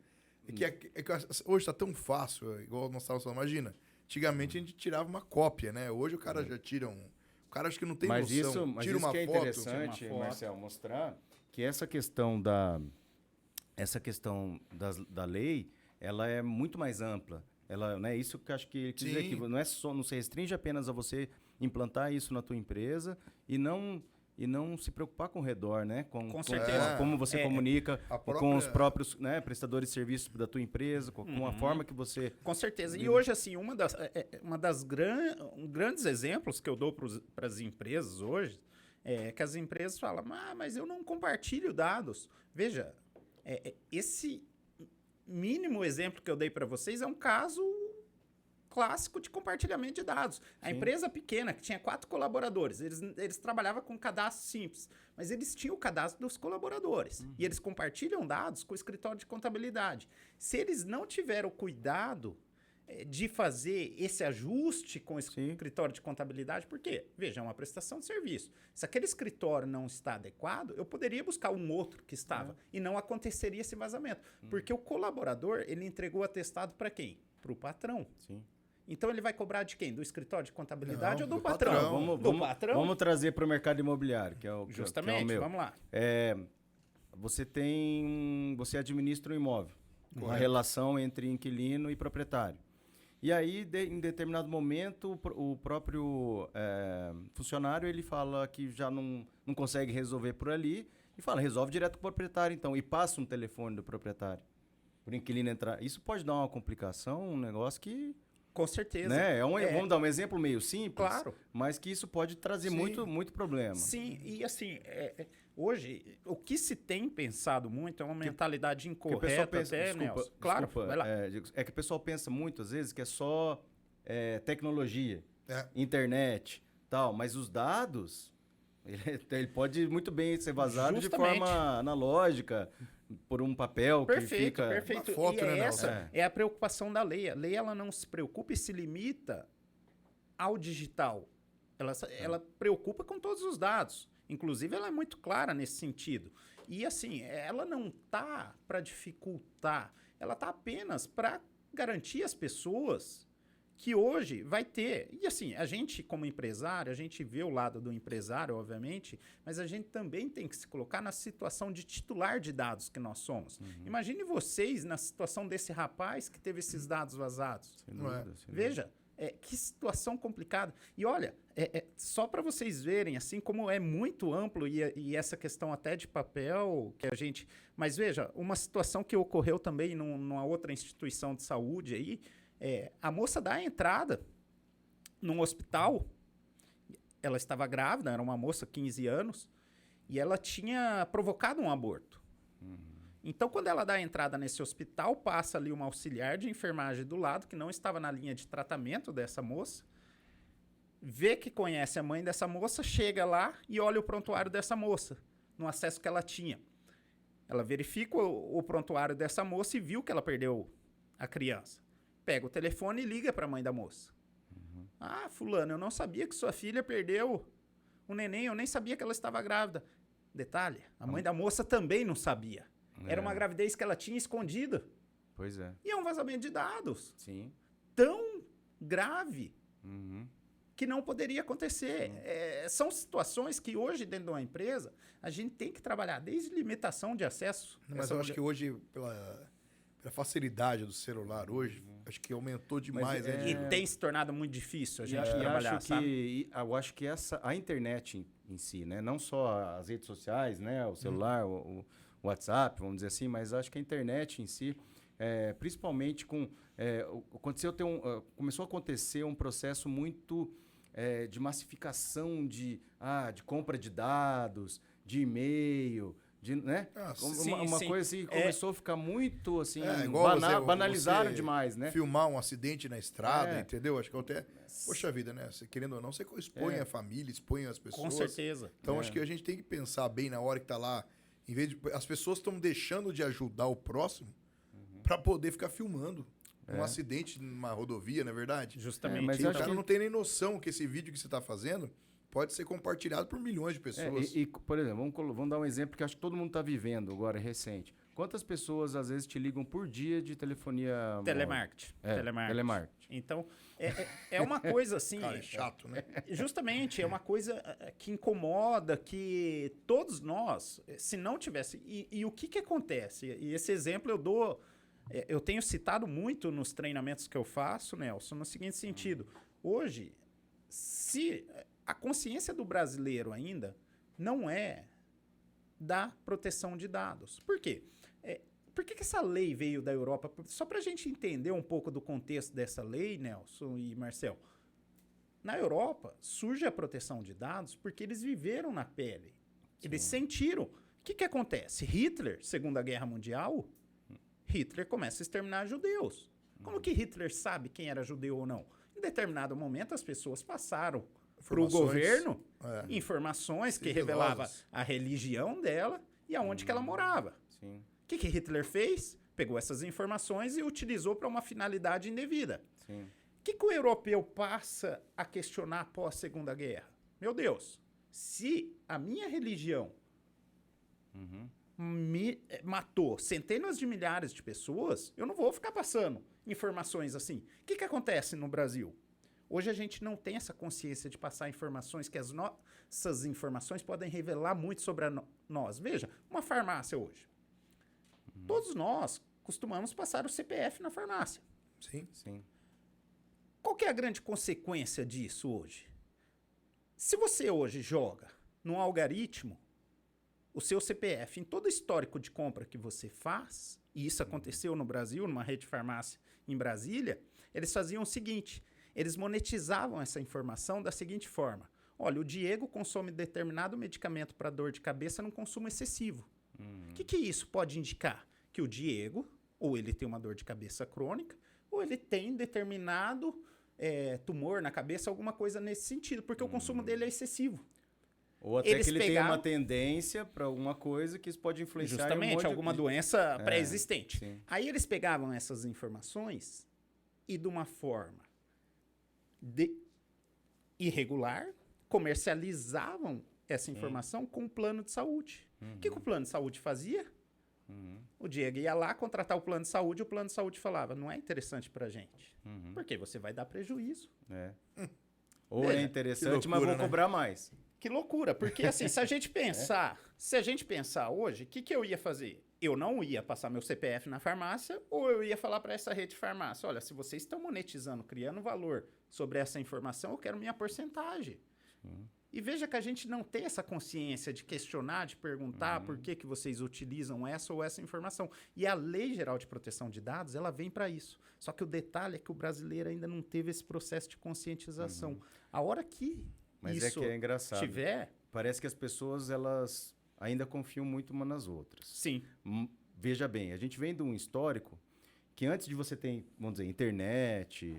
hoje está tão fácil, igual nós estávamos falando. Imagina, antigamente a gente tirava uma cópia, né? Hoje o cara já tira O cara acho que não tem noção. Mas tira isso uma que é foto. interessante, Marcel, mostrar que essa questão da lei, ela é muito mais ampla. Ela, né, isso que eu acho que dizer aqui, não se restringe apenas a você implantar isso na tua empresa e não e não se preocupar com o redor, né? Com certeza. Como você comunica A com os próprios, né, prestadores de serviços da tua empresa, com a forma que você... Com certeza. E hoje, assim, uma das grandes exemplos que eu dou para as empresas hoje é que as empresas falam, mas eu não compartilho dados. Veja, esse mínimo exemplo que eu dei para vocês é um caso clássico de compartilhamento de dados. A empresa pequena, que tinha 4 colaboradores, eles trabalhavam com cadastro simples, mas eles tinham o cadastro dos colaboradores. E eles compartilham dados com o escritório de contabilidade. Se eles não tiveram cuidado de fazer esse ajuste com o escritório de contabilidade, por quê? Veja, é uma prestação de serviço. Se aquele escritório não está adequado, eu poderia buscar um outro que estava e não aconteceria esse vazamento. Porque o colaborador, ele entregou o atestado para quem? Para o patrão. Sim. Então ele vai cobrar de quem? Do escritório de contabilidade ou do patrão. patrão? Patrão? Vamos trazer para o mercado imobiliário, que é o Justamente, que é o meu. vamos lá. Você administra um imóvel, uma relação entre inquilino e proprietário. E aí, em determinado momento, o próprio funcionário ele fala que já não consegue resolver por ali e fala, resolve direto com o proprietário, então, e passa um telefone do proprietário para o inquilino entrar. Isso pode dar uma complicação, um negócio que... Com certeza. Né? Vamos dar um exemplo meio simples, claro, mas que isso pode trazer muito problema. Sim, e assim, hoje, o que se tem pensado muito é uma mentalidade incorreta até, Nelson. Claro, vai lá. É que o pessoal pensa muito, às vezes, que é só tecnologia, internet, tal, mas os dados, ele pode muito bem ser vazado de forma analógica, por um papel que fica... Perfeito, uma foto, e né, essa é a preocupação da lei. A lei, ela não se preocupa e se limita ao digital. Ela preocupa com todos os dados. Inclusive, ela é muito clara nesse sentido. E, assim, ela não está para dificultar. Ela está apenas para garantir às pessoas que hoje vai ter... E, assim, a gente, como empresário, a gente vê o lado do empresário, obviamente, mas a gente também tem que se colocar na situação de titular de dados que nós somos. Imagine vocês na situação desse rapaz que teve esses dados vazados. Sem dúvida. Veja, que situação complicada. E olha, só para vocês verem, assim como é muito amplo e essa questão até de papel que a gente... Mas veja, uma situação que ocorreu também numa outra instituição de saúde aí, a moça dá a entrada num hospital, ela estava grávida, era uma moça, 15 anos, e ela tinha provocado um aborto. Então, quando ela dá a entrada nesse hospital, passa ali uma auxiliar de enfermagem do lado, que não estava na linha de tratamento dessa moça, vê que conhece a mãe dessa moça, chega lá e olha o prontuário dessa moça, no acesso que ela tinha. Ela verifica o prontuário dessa moça e viu que ela perdeu a criança. Pega o telefone e liga para a mãe da moça. Ah, fulano, eu não sabia que sua filha perdeu o neném, eu nem sabia que ela estava grávida. Detalhe, a mãe da moça também não sabia. Era uma gravidez que ela tinha escondida. Pois é. E é um vazamento de dados. Sim. Tão grave que não poderia acontecer. São situações que hoje, dentro de uma empresa, a gente tem que trabalhar, desde limitação de acesso. Mas eu acho que hoje, pela facilidade do celular hoje, acho que aumentou demais. E tem se tornado muito difícil a gente trabalhar, eu acho que a internet em si, né? Não só as redes sociais, né? O celular, o WhatsApp, vamos dizer assim, mas acho que a internet em si, principalmente começou a acontecer um processo muito de massificação de compra de dados, de e-mail, né? Uma coisa assim que começou a ficar muito assim, banalizaram demais, né? Filmar um acidente na estrada, entendeu? Acho que até, poxa vida, né? Você, querendo ou não, você expõe a família, expõe as pessoas. Com certeza. Então acho que a gente tem que pensar bem na hora que tá lá, em vez de as pessoas estão deixando de ajudar o próximo para poder ficar filmando um acidente numa rodovia, não é verdade? Justamente. Mas o cara não tem nem noção que esse vídeo que você está fazendo pode ser compartilhado por milhões de pessoas. Por exemplo, vamos dar um exemplo que acho que todo mundo está vivendo agora, recente. Quantas pessoas, às vezes, te ligam por dia de telefonia... Telemarketing. Telemarketing. Então, é uma coisa assim... Cara, é chato, né? Justamente, é uma coisa que incomoda, que todos nós, se não tivesse... E o que acontece? E esse exemplo eu dou... Eu tenho citado muito nos treinamentos que eu faço, Nelson, no seguinte sentido. Hoje, se... A consciência do brasileiro ainda não é da proteção de dados. Por quê? Por que essa lei veio da Europa? Só para a gente entender um pouco do contexto dessa lei, Nelson e Marcel. Na Europa, surge a proteção de dados porque eles viveram na pele. Eles sentiram. O que acontece? Hitler, Segunda Guerra Mundial, Hitler começa a exterminar judeus. Como que Hitler sabe quem era judeu ou não? Em determinado momento, as pessoas passaram para o governo informações que revelavam a religião dela e aonde que ela morava. Sim. O que Hitler fez? Pegou essas informações e utilizou para uma finalidade indevida. Sim. O que o europeu passa a questionar após a Segunda Guerra? Meu Deus, se a minha religião me matou centenas de milhares de pessoas, eu não vou ficar passando informações assim. O que acontece no Brasil? Hoje a gente não tem essa consciência de passar informações, que as nossas informações podem revelar muito sobre nós. Veja, uma farmácia hoje. Todos nós costumamos passar o CPF na farmácia. Sim. Sim. Qual que é a grande consequência disso hoje? Se você hoje joga num algoritmo o seu CPF em todo o histórico de compra que você faz, e isso aconteceu no Brasil, numa rede de farmácia em Brasília, eles faziam o seguinte, eles monetizavam essa informação da seguinte forma. Olha, o Diego consome determinado medicamento para dor de cabeça num consumo excessivo. O que isso pode indicar? Que o Diego, ou ele tem uma dor de cabeça crônica, ou ele tem determinado tumor na cabeça, alguma coisa nesse sentido, porque o consumo dele é excessivo. Ou até que ele tem uma tendência para alguma coisa que isso pode influenciar justamente alguma doença pré-existente. Sim. Aí eles pegavam essas informações e de uma forma irregular comercializavam essa informação com o plano de saúde. O que o plano de saúde fazia? O Diego ia lá contratar o plano de saúde e o plano de saúde falava, não é interessante pra gente, porque você vai dar prejuízo. Ou é interessante, mas vou cobrar mais. Que loucura, porque assim, se a gente pensar hoje, o que eu ia fazer? Eu não ia passar meu CPF na farmácia ou eu ia falar para essa rede de farmácia, olha, se vocês estão monetizando, criando valor sobre essa informação, eu quero minha porcentagem. E veja que a gente não tem essa consciência de questionar, de perguntar por que vocês utilizam essa ou essa informação. E a Lei Geral de Proteção de Dados, ela vem para isso. Só que o detalhe é que o brasileiro ainda não teve esse processo de conscientização. A hora que Mas isso é engraçado. tiver... Parece que as pessoas, elas ainda confiam muito umas nas outras. Sim. Veja bem, a gente vem de um histórico que antes de você ter, vamos dizer, internet,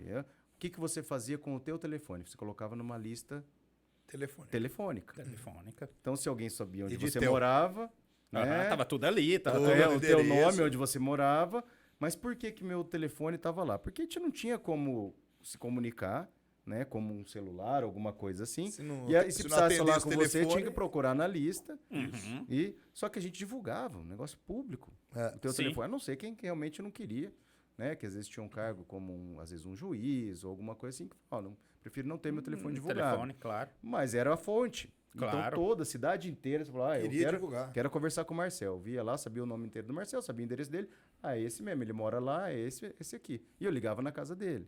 o que você fazia com o teu telefone? Você colocava numa lista telefônica. Então, se alguém sabia onde você morava, tava tudo ali, o teu nome, onde você morava, mas por que meu telefone estava lá? Porque a gente não tinha como se comunicar, né, como um celular, alguma coisa assim. Se precisasse falar com você, tinha que procurar na lista. Só que a gente divulgava, um negócio público. O teu telefone, a não ser quem realmente não queria, né, que às vezes tinha um cargo como, às vezes, um juiz ou alguma coisa assim, que não, prefiro não ter meu telefone divulgado. Claro. Mas era a fonte. Claro. Então, toda a cidade inteira, você falava, divulgar. Quero conversar com o Marcel. Via lá, sabia o nome inteiro do Marcel, sabia o endereço dele. Esse mesmo, ele mora lá, é esse aqui. E eu ligava na casa dele,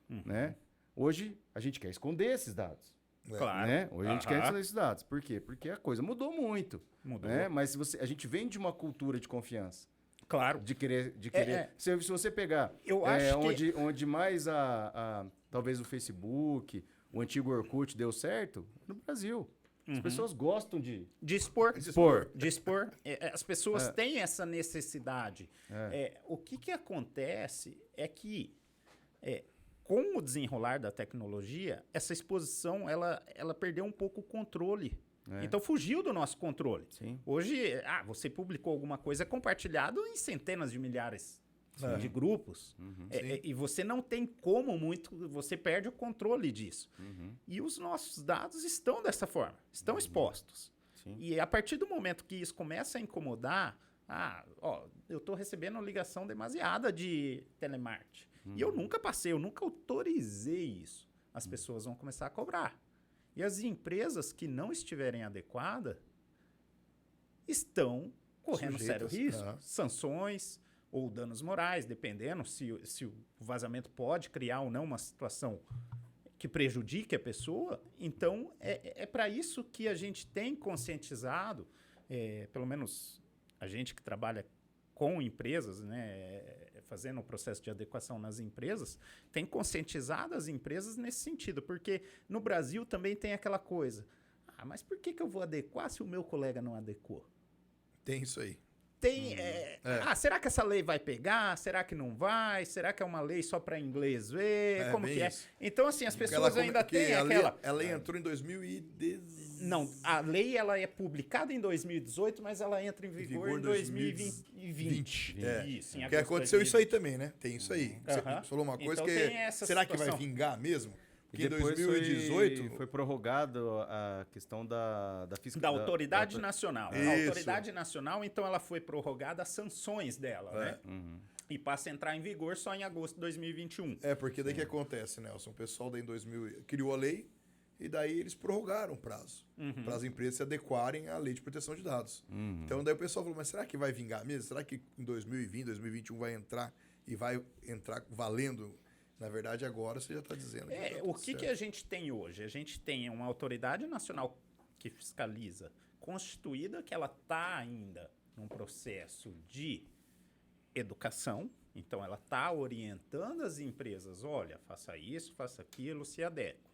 né? Hoje, a gente quer esconder esses dados. Claro. Né? Hoje a gente quer esconder esses dados. Por quê? Porque a coisa mudou muito. Né? Mas a gente vem de uma cultura de confiança. Claro. De querer. Se você pegar onde mais talvez o Facebook, o antigo Orkut deu certo, no Brasil. As pessoas gostam de expor. As pessoas têm essa necessidade. O que acontece é que com o desenrolar da tecnologia, essa exposição ela perdeu um pouco o controle. Então fugiu do nosso controle. Sim. Hoje, você publicou alguma coisa, é compartilhado em centenas de milhares de grupos. E você não tem como você perde o controle disso. E os nossos dados estão dessa forma, estão expostos. Sim. E a partir do momento que isso começa a incomodar, eu estou recebendo ligação demasiada de telemarketing. E eu nunca passei, eu nunca autorizei isso. As pessoas vão começar a cobrar. E as empresas que não estiverem adequadas estão correndo sério risco. Sanções ou danos morais, dependendo se o vazamento pode criar ou não uma situação que prejudique a pessoa. Então, é para isso que a gente tem conscientizado, pelo menos a gente que trabalha com empresas, né, fazendo o processo de adequação nas empresas, tem conscientizado as empresas nesse sentido, porque no Brasil também tem aquela coisa, mas por que eu vou adequar se o meu colega não adequou? Tem isso aí. Tem, será que essa lei vai pegar? Será que não vai? Será que é uma lei só para inglês ver? Como que é? Isso. Então, assim, as pessoas ainda têm aquela... A lei entrou em 2010. Não, a lei ela é publicada em 2018, mas ela entra em vigor em 2020. Isso, Porque aconteceu isso aí também, né? Tem isso aí. Você falou uma coisa então, que será que vai vingar mesmo? Porque em depois 2018 foi prorrogado a questão da da Autoridade Nacional. Isso. A Autoridade Nacional, então, ela foi prorrogada as sanções dela, né? E passa a entrar em vigor só em agosto de 2021. Porque daí que acontece, Nelson? O pessoal daí em 2000 criou a lei e daí eles prorrogaram o prazo para as empresas se adequarem à lei de proteção de dados. Então daí o pessoal falou, mas será que vai vingar mesmo? Será que em 2020, 2021 vai entrar e vai entrar valendo? Na verdade, agora você já está dizendo. O que a gente tem hoje? A gente tem uma autoridade nacional que fiscaliza, constituída, que ela está ainda num processo de educação. Então, ela está orientando as empresas, olha, faça isso, faça aquilo, se adeque.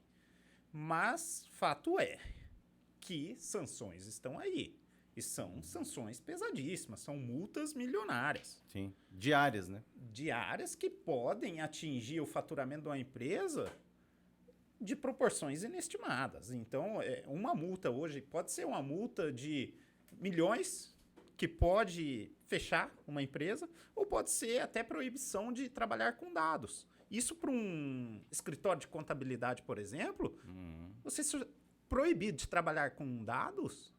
Mas, fato é que sanções estão aí. E são sanções pesadíssimas, são multas milionárias. Sim, diárias, né? Diárias que podem atingir o faturamento de uma empresa de proporções inestimadas. Então, uma multa hoje pode ser uma multa de milhões que pode fechar uma empresa, ou pode ser até proibição de trabalhar com dados. Isso para um escritório de contabilidade, por exemplo, você ser proibido de trabalhar com dados...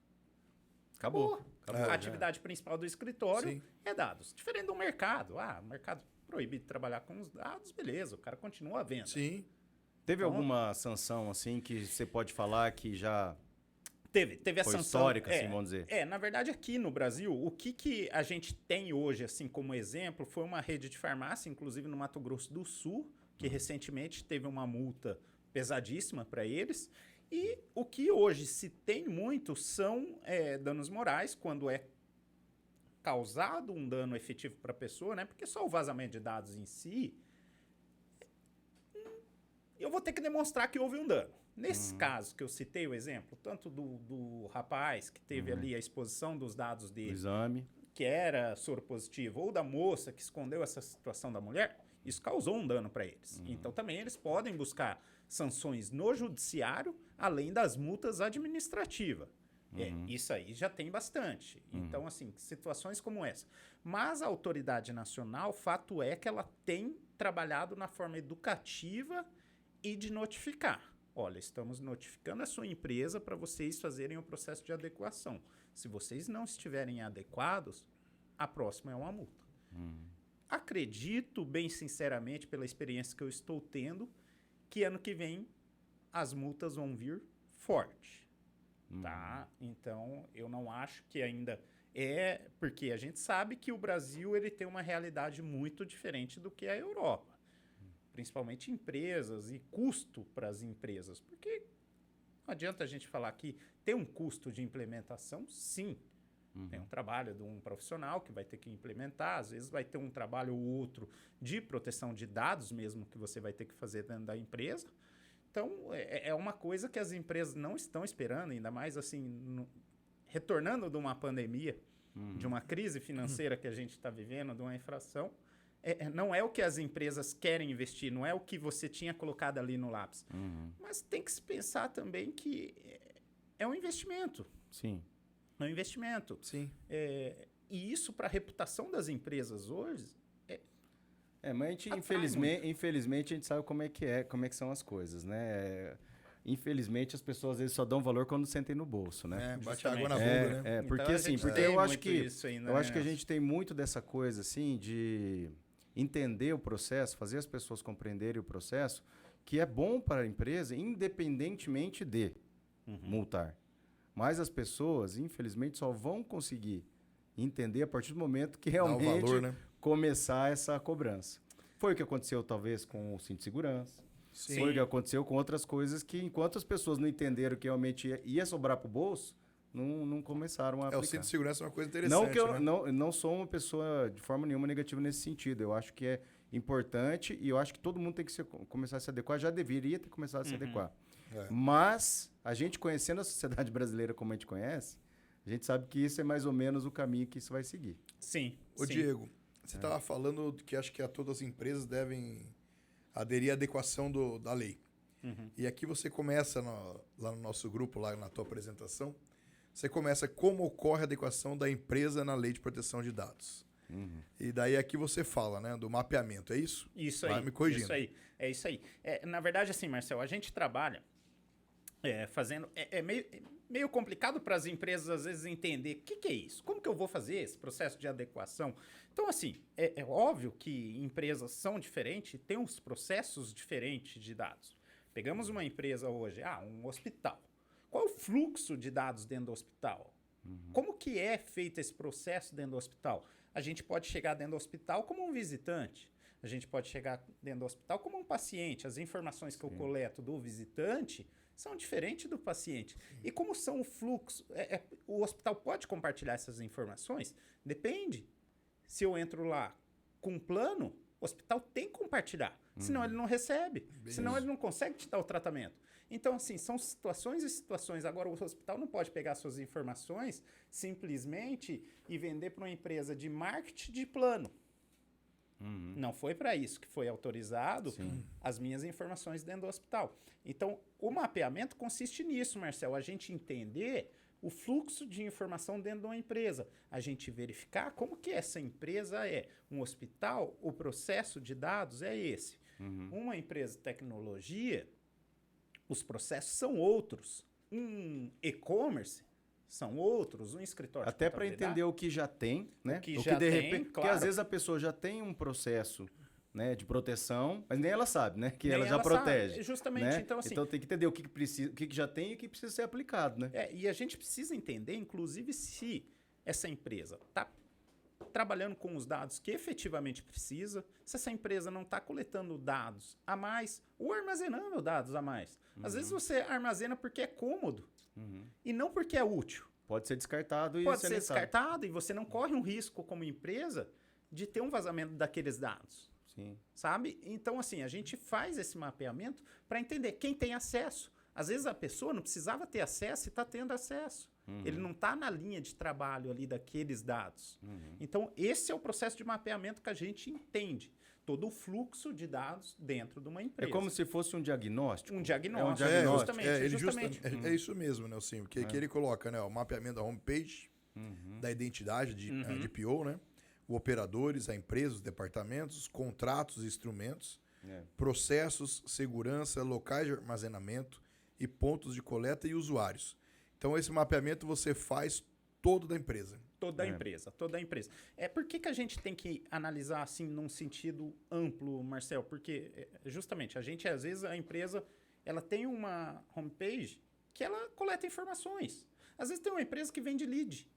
Acabou. A atividade principal do escritório é dados. Diferente do mercado. O mercado proibido de trabalhar com os dados, beleza, o cara continua a venda. Sim. Teve alguma sanção, assim, que você pode falar que já... Teve a foi sanção. Histórica, assim, vamos dizer. Na verdade, aqui no Brasil, o que a gente tem hoje, assim, como exemplo, foi uma rede de farmácia, inclusive no Mato Grosso do Sul, que recentemente teve uma multa pesadíssima para eles. E o que hoje se tem muito são danos morais, quando é causado um dano efetivo para a pessoa, né? Porque só o vazamento de dados em si, eu vou ter que demonstrar que houve um dano. Nesse caso que eu citei o exemplo, tanto do rapaz que teve ali a exposição dos dados dele, o exame, que era soro positivo, ou da moça que escondeu essa situação da mulher, isso causou um dano para eles. Então também eles podem buscar sanções no judiciário, além das multas administrativas. Isso aí já tem bastante. Então, assim, situações como essa. Mas a autoridade nacional, fato é que ela tem trabalhado na forma educativa e de notificar. Olha, estamos notificando a sua empresa para vocês fazerem o processo de adequação. Se vocês não estiverem adequados, a próxima é uma multa. Acredito, bem sinceramente, pela experiência que eu estou tendo, que ano que vem as multas vão vir forte, tá? Então, eu não acho que ainda porque a gente sabe que o Brasil ele tem uma realidade muito diferente do que a Europa, principalmente empresas e custo para as empresas, porque não adianta a gente falar que tem um custo de implementação, sim. Tem um trabalho de um profissional que vai ter que implementar, às vezes vai ter um trabalho ou outro de proteção de dados mesmo que você vai ter que fazer dentro da empresa. Então, é uma coisa que as empresas não estão esperando, ainda mais assim, retornando de uma pandemia, de uma crise financeira que a gente está vivendo, de uma inflação. Não é o que as empresas querem investir, não é o que você tinha colocado ali no lápis. Mas tem que se pensar também que é um investimento. Sim. É um investimento. Sim. E isso, para a reputação das empresas hoje... mas a gente, infelizmente, a gente sabe como é que são as coisas, né? Infelizmente, as pessoas às vezes só dão valor quando sentem no bolso, né? Bate água na bunda, né? Porque então, assim, porque eu acho que a gente tem muito dessa coisa, assim, de entender o processo, fazer as pessoas compreenderem o processo, que é bom para a empresa, independentemente de multar. Mas as pessoas, infelizmente, só vão conseguir entender a partir do momento que realmente valor, né? começar essa cobrança. Foi o que aconteceu, talvez, com o cinto de segurança. Sim. Foi o que aconteceu com outras coisas que, enquanto as pessoas não entenderam que realmente ia sobrar pro bolso, não começaram a aplicar. O cinto de segurança é uma coisa interessante, Não que eu né? não sou uma pessoa de forma nenhuma negativa nesse sentido. Eu acho que é importante e eu acho que todo mundo tem que começar a se adequar. Já deveria ter começado a se adequar. É. Mas, a gente conhecendo a sociedade brasileira como a gente conhece, a gente sabe que isso é mais ou menos o caminho que isso vai seguir. Sim. Ô, sim. Diego, você estava falando que acho que todas as empresas devem aderir à adequação da lei. E aqui você começa, lá no nosso grupo, lá na tua apresentação, você começa como ocorre a adequação da empresa na lei de proteção de dados. E daí aqui você fala, né, do mapeamento, é isso? Isso Vai aí. me corrigindo. Isso aí. É isso aí. Na verdade, assim, Marcel, a gente trabalha fazendo... É meio complicado para as empresas, às vezes, entender o que é isso. Como que eu vou fazer esse processo de adequação? Então, assim, é óbvio que empresas são diferentes, têm uns processos diferentes de dados. Pegamos uma empresa hoje, um hospital. Qual é o fluxo de dados dentro do hospital? Como que é feito esse processo dentro do hospital? A gente pode chegar dentro do hospital como um visitante. A gente pode chegar dentro do hospital como um paciente. As informações que eu coleto do visitante são diferentes do paciente. E como são o fluxo? O hospital pode compartilhar essas informações? Depende. Se eu entro lá com um plano, o hospital tem que compartilhar. Senão ele não recebe. Senão ele não consegue te dar o tratamento. Então, assim, são situações e situações. Agora, o hospital não pode pegar suas informações simplesmente e vender para uma empresa de marketing de plano. Não foi para isso que foi autorizado as minhas informações dentro do hospital. Então, o mapeamento consiste nisso, Marcel. A gente entender o fluxo de informação dentro de uma empresa. A gente verificar como que essa empresa é. Um hospital, o processo de dados é esse. Uma empresa de tecnologia, os processos são outros. Um e-commerce são outros, um escritório Até para entender o que já tem, né? O que já de tem, repente, porque claro. às vezes a pessoa já tem um processo, né, de proteção, mas nem ela sabe, né, que Nem ela já ela protege. sabe, justamente, né? então, assim- Então tem que entender o que precisa, o que já tem e o que precisa ser aplicado, né? E a gente precisa entender, inclusive, se essa empresa está trabalhando com os dados que efetivamente precisa, se essa empresa não está coletando dados a mais ou armazenando dados a mais. Às vezes você armazena porque é cômodo e não porque é útil. Pode ser descartado e Pode você ser nem sabe. descartado e você não corre um risco como empresa de ter um vazamento daqueles dados. Sim. Sabe? Então, assim, a gente faz esse mapeamento para entender quem tem acesso. Às vezes a pessoa não precisava ter acesso e está tendo acesso. Ele não está na linha de trabalho ali daqueles dados. Então, esse é o processo de mapeamento que a gente entende. Todo o fluxo de dados dentro de uma É empresa. como se fosse um diagnóstico. um diagnóstico. É um diagnóstico. Justamente. É isso mesmo, Nelson. Porque aqui ele coloca, né, o mapeamento da homepage, da identidade de PO, né? O operadores, a empresa, os departamentos, os contratos e instrumentos, processos, segurança, locais de armazenamento e pontos de coleta e usuários. Então, esse mapeamento você faz todo da empresa. Toda a empresa, toda a empresa. Por que a gente tem que analisar assim num sentido amplo, Marcel? Porque justamente às vezes a empresa ela tem uma homepage que ela coleta informações. Às vezes tem uma empresa que vende lead.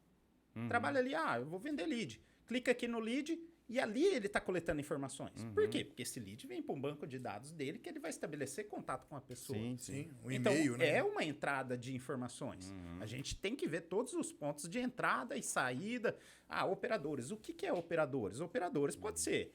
Trabalha ali, eu vou vender lead. Clica aqui no lead e ali ele está coletando informações. Por quê? Porque esse lead vem para um banco de dados dele que ele vai estabelecer contato com a pessoa. Sim, um Então, e-mail, né? é uma entrada de informações. A gente tem que ver todos os pontos de entrada e saída. Operadores. O que é operadores? Operadores pode ser,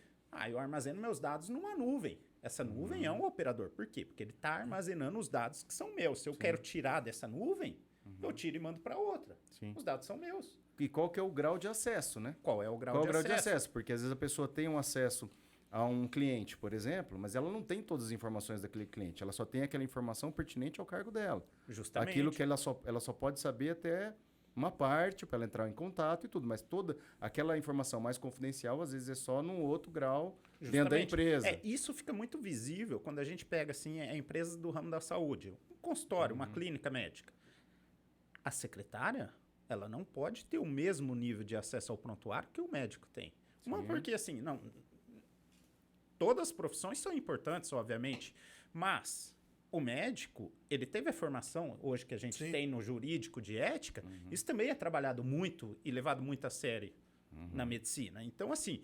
eu armazeno meus dados numa nuvem. Essa nuvem é um operador. Por quê? Porque ele está armazenando os dados que são meus. Se eu quero tirar dessa nuvem, eu tiro e mando para outra. Sim. Os dados são meus. E qual que é o grau de acesso, né? Qual é o grau Qual de é o grau de acesso? acesso? Porque às vezes a pessoa tem um acesso a um cliente, por exemplo, mas ela não tem todas as informações daquele cliente. Ela só tem aquela informação pertinente ao cargo dela. Justamente. Aquilo que ela só pode saber até uma parte para ela entrar em contato e tudo, mas toda aquela informação mais confidencial às vezes é só num outro grau dentro da Justamente. empresa. Isso fica muito visível quando a gente pega assim a empresa do ramo da saúde, um consultório, uma clínica médica. A secretária, ela não pode ter o mesmo nível de acesso ao prontuário que o médico tem. Porque assim, não, todas as profissões são importantes, obviamente, mas o médico, ele teve a formação hoje que a gente tem no jurídico de ética, isso também é trabalhado muito e levado muito a sério na medicina. Então, assim,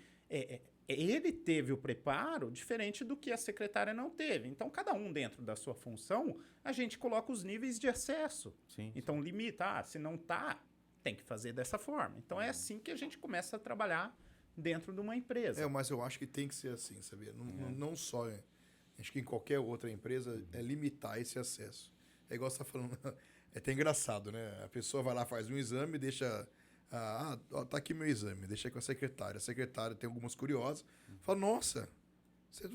ele teve o preparo diferente do que a secretária não teve. Então, cada um dentro da sua função, a gente coloca os níveis de acesso. Sim. Então, limita. Se não tá, tem que fazer dessa forma. Então, é assim que a gente começa a trabalhar dentro de uma empresa. Mas eu acho que tem que ser assim, sabia? Não só. Acho que em qualquer outra empresa é limitar esse acesso. É igual você tá falando. É até engraçado, né? A pessoa vai lá, faz um exame, deixa. Tá aqui meu exame, deixa com a secretária. A secretária tem algumas curiosas. Fala, nossa, você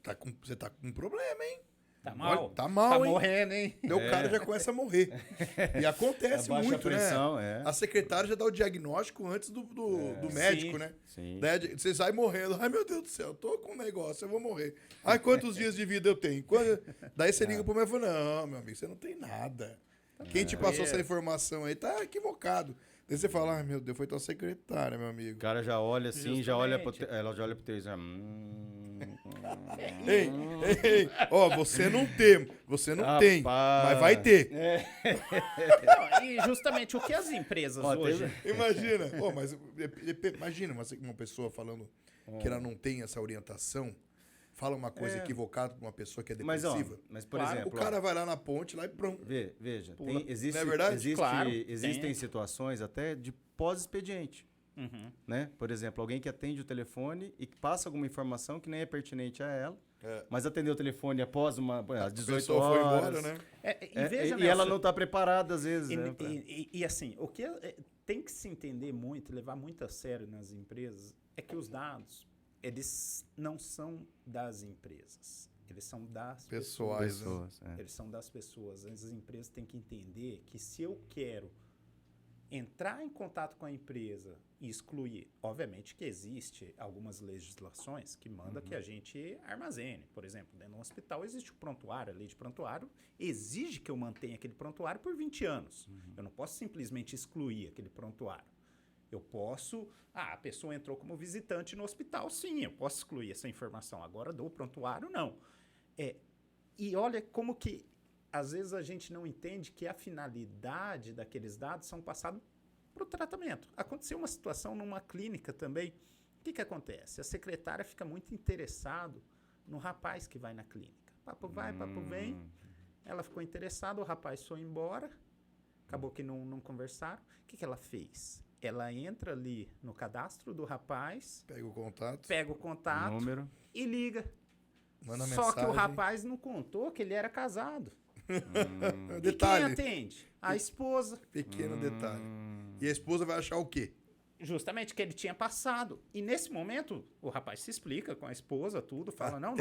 tá com um problema, hein? Tá mal. Olha, tá mal, hein? Morrendo, hein? Daí o cara já começa a morrer. E acontece Abaixa muito, a pressão, né? A secretária já dá o diagnóstico antes do médico, Sim. né? Sim. Daí você sai morrendo. Ai, meu Deus do céu, tô com um negócio, eu vou morrer. Ai, quantos dias de vida eu tenho? Daí você liga pro médico e fala, não, meu amigo, você não tem nada. Quem te passou essa informação aí tá equivocado. Daí você fala, ai, meu Deus, foi tua secretária, meu amigo. O cara já olha assim, ela já olha pro teu exame. Ei, você não tem, mas vai ter. Não, e justamente o que as empresas hoje... Imagina, imagina uma pessoa falando que ela não tem essa orientação, fala uma coisa equivocada para uma pessoa que é depressiva. Mas por exemplo... O cara vai lá na ponte lá e pronto. Veja, Não é verdade? existem situações até de pós-expediente. Né? Por exemplo, alguém que atende o telefone e que passa alguma informação que nem é pertinente a ela, mas atendeu o telefone após às 18 horas. Foi embora, né? E ela não está preparada às vezes. E assim, o que tem que se entender muito, levar muito a sério nas empresas, é que os dados, eles não são das empresas. Eles são das pessoas. Eles são das pessoas. As empresas têm que entender que se eu quero entrar em contato com a empresa e excluir, obviamente que existe algumas legislações que mandam que a gente armazene. Por exemplo, dentro do hospital existe o prontuário, a lei de prontuário exige que eu mantenha aquele prontuário por 20 anos. Eu não posso simplesmente excluir aquele prontuário. Eu posso... a pessoa entrou como visitante no hospital, sim, eu posso excluir essa informação. Agora, do prontuário, não. E olha como que às vezes a gente não entende que a finalidade daqueles dados são passados para o tratamento. Aconteceu uma situação numa clínica também. O que acontece? A secretária fica muito interessada no rapaz que vai na clínica. Papo vai, papo vem. Ela ficou interessada, o rapaz foi embora. Acabou que não conversaram. O que ela fez? Ela entra ali no cadastro do rapaz. Pega o contato. Número. E liga. Manda Só mensagem. que o rapaz não contou que ele era casado. E Detalhe. quem atende? A esposa. Pequeno detalhe. E a esposa vai achar o quê? Justamente que ele tinha passado. E nesse momento, o rapaz se explica com a esposa, tudo, fala, não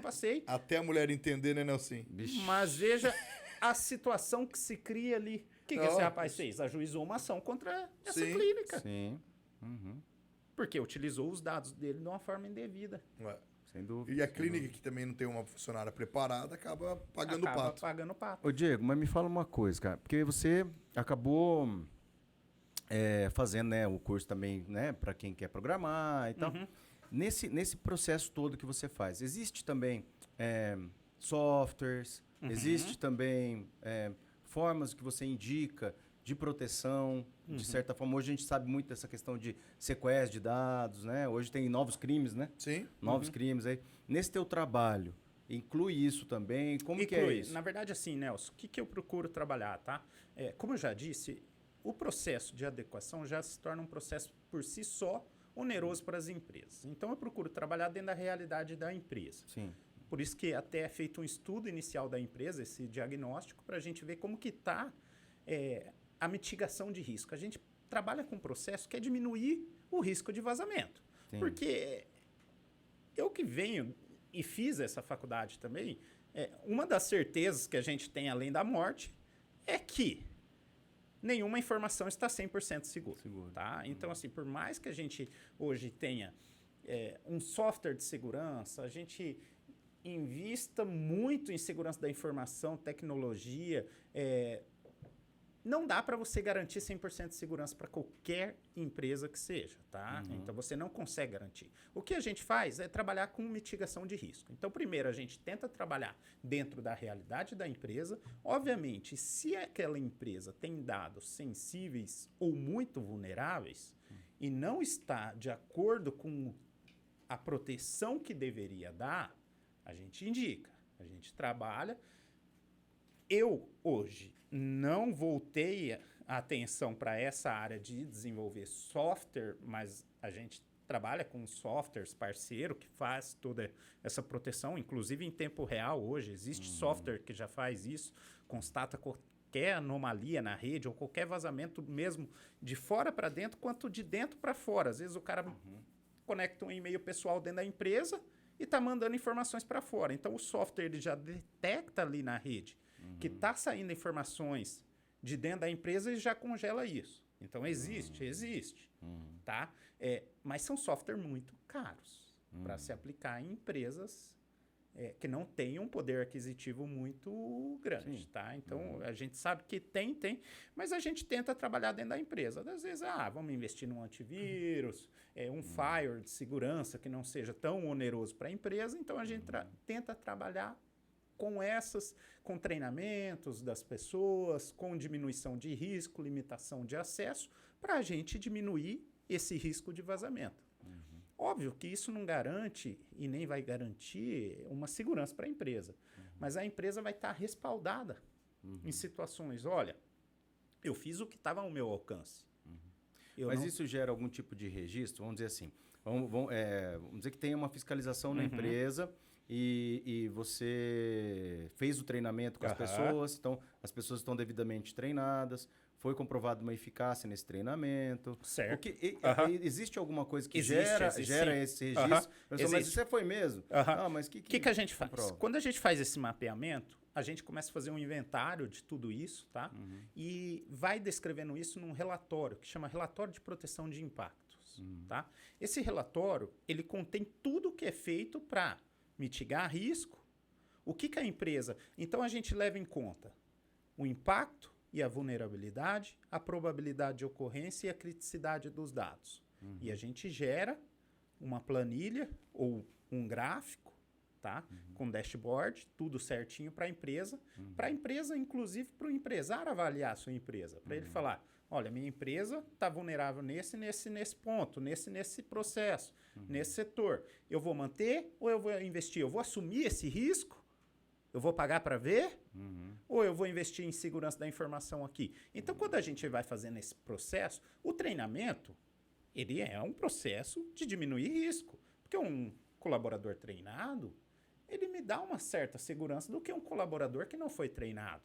passei. Até a mulher entender, né, Nelson? Mas veja a situação que se cria ali. O que esse rapaz fez? Ajuizou uma ação contra essa clínica. Sim. Porque utilizou os dados dele de uma forma indevida. Sem dúvida. E a clínica que também não tem uma funcionária preparada acaba pagando o pato. Ô, Diego, mas me fala uma coisa, cara. Porque você acabou fazendo, né, o curso também, né, para quem quer programar e tal. Nesse processo todo que você faz, existe também softwares, existe também formas que você indica de proteção, de certa forma. Hoje a gente sabe muito dessa questão de sequestro de dados, né? Hoje tem novos crimes, né? Sim. Novos crimes aí. Nesse teu trabalho, inclui isso também? Como que é isso? Na verdade, assim, Nelson, o que eu procuro trabalhar, tá? Como eu já disse, o processo de adequação já se torna um processo por si só oneroso para as empresas. Então, eu procuro trabalhar dentro da realidade da empresa. Sim. Por isso que até é feito um estudo inicial da empresa, esse diagnóstico, para a gente ver como que está a mitigação de risco. A gente trabalha com um processo que é diminuir o risco de vazamento. Sim. Porque eu que venho e fiz essa faculdade também, uma das certezas que a gente tem além da morte é que nenhuma informação está 100% segura. Tá? Então, assim, por mais que a gente hoje tenha um software de segurança, a gente invista muito em segurança da informação, tecnologia, não dá para você garantir 100% de segurança para qualquer empresa que seja, tá? Então, você não consegue garantir. O que a gente faz é trabalhar com mitigação de risco. Então, primeiro, a gente tenta trabalhar dentro da realidade da empresa. Obviamente, se aquela empresa tem dados sensíveis ou muito vulneráveis e não está de acordo com a proteção que deveria dar, a gente indica, a gente trabalha. Eu, hoje, não voltei a atenção para essa área de desenvolver software, mas a gente trabalha com softwares parceiro que faz toda essa proteção, inclusive em tempo real hoje. Existe software que já faz isso, constata qualquer anomalia na rede ou qualquer vazamento mesmo de fora para dentro quanto de dentro para fora. Às vezes o cara conecta um e-mail pessoal dentro da empresa e está mandando informações para fora. Então o software ele já detecta ali na rede que está saindo informações de dentro da empresa e já congela isso. Então existe, tá? Mas são softwares muito caros para se aplicar em empresas que não têm um poder aquisitivo muito grande, tá? Então a gente sabe que tem, mas a gente tenta trabalhar dentro da empresa. Às vezes, vamos investir num antivírus, um firewall de segurança que não seja tão oneroso para a empresa. Então a gente tenta trabalhar com treinamentos das pessoas, com diminuição de risco, limitação de acesso, para a gente diminuir esse risco de vazamento. Óbvio que isso não garante e nem vai garantir uma segurança para a empresa, mas a empresa vai estar respaldada em situações, olha, eu fiz o que estava ao meu alcance. Mas isso gera algum tipo de registro? Vamos dizer assim, vamos dizer que tem uma fiscalização na empresa e você fez o treinamento com as pessoas, então as pessoas estão devidamente treinadas, foi comprovada uma eficácia nesse treinamento. Certo. Existe alguma coisa que gera esse registro? Mas isso foi mesmo? Mas o que a gente faz? Quando a gente faz esse mapeamento, a gente começa a fazer um inventário de tudo isso, tá? E vai descrevendo isso num relatório, que chama Relatório de Proteção de Impactos, tá? Esse relatório, ele contém tudo o que é feito para mitigar risco. O que a empresa... Então, a gente leva em conta o impacto e a vulnerabilidade, a probabilidade de ocorrência e a criticidade dos dados. E a gente gera uma planilha ou um gráfico, tá? Com dashboard, tudo certinho para a empresa. Para a empresa, inclusive, para o empresário avaliar a sua empresa. Para ele falar, olha, minha empresa está vulnerável nesse ponto, nesse processo, nesse setor. Eu vou manter ou eu vou investir? Eu vou assumir esse risco? Eu vou pagar para ver? Ou eu vou investir em segurança da informação aqui? Então, quando a gente vai fazendo esse processo, o treinamento, ele é um processo de diminuir risco. Porque um colaborador treinado, ele me dá uma certa segurança do que um colaborador que não foi treinado.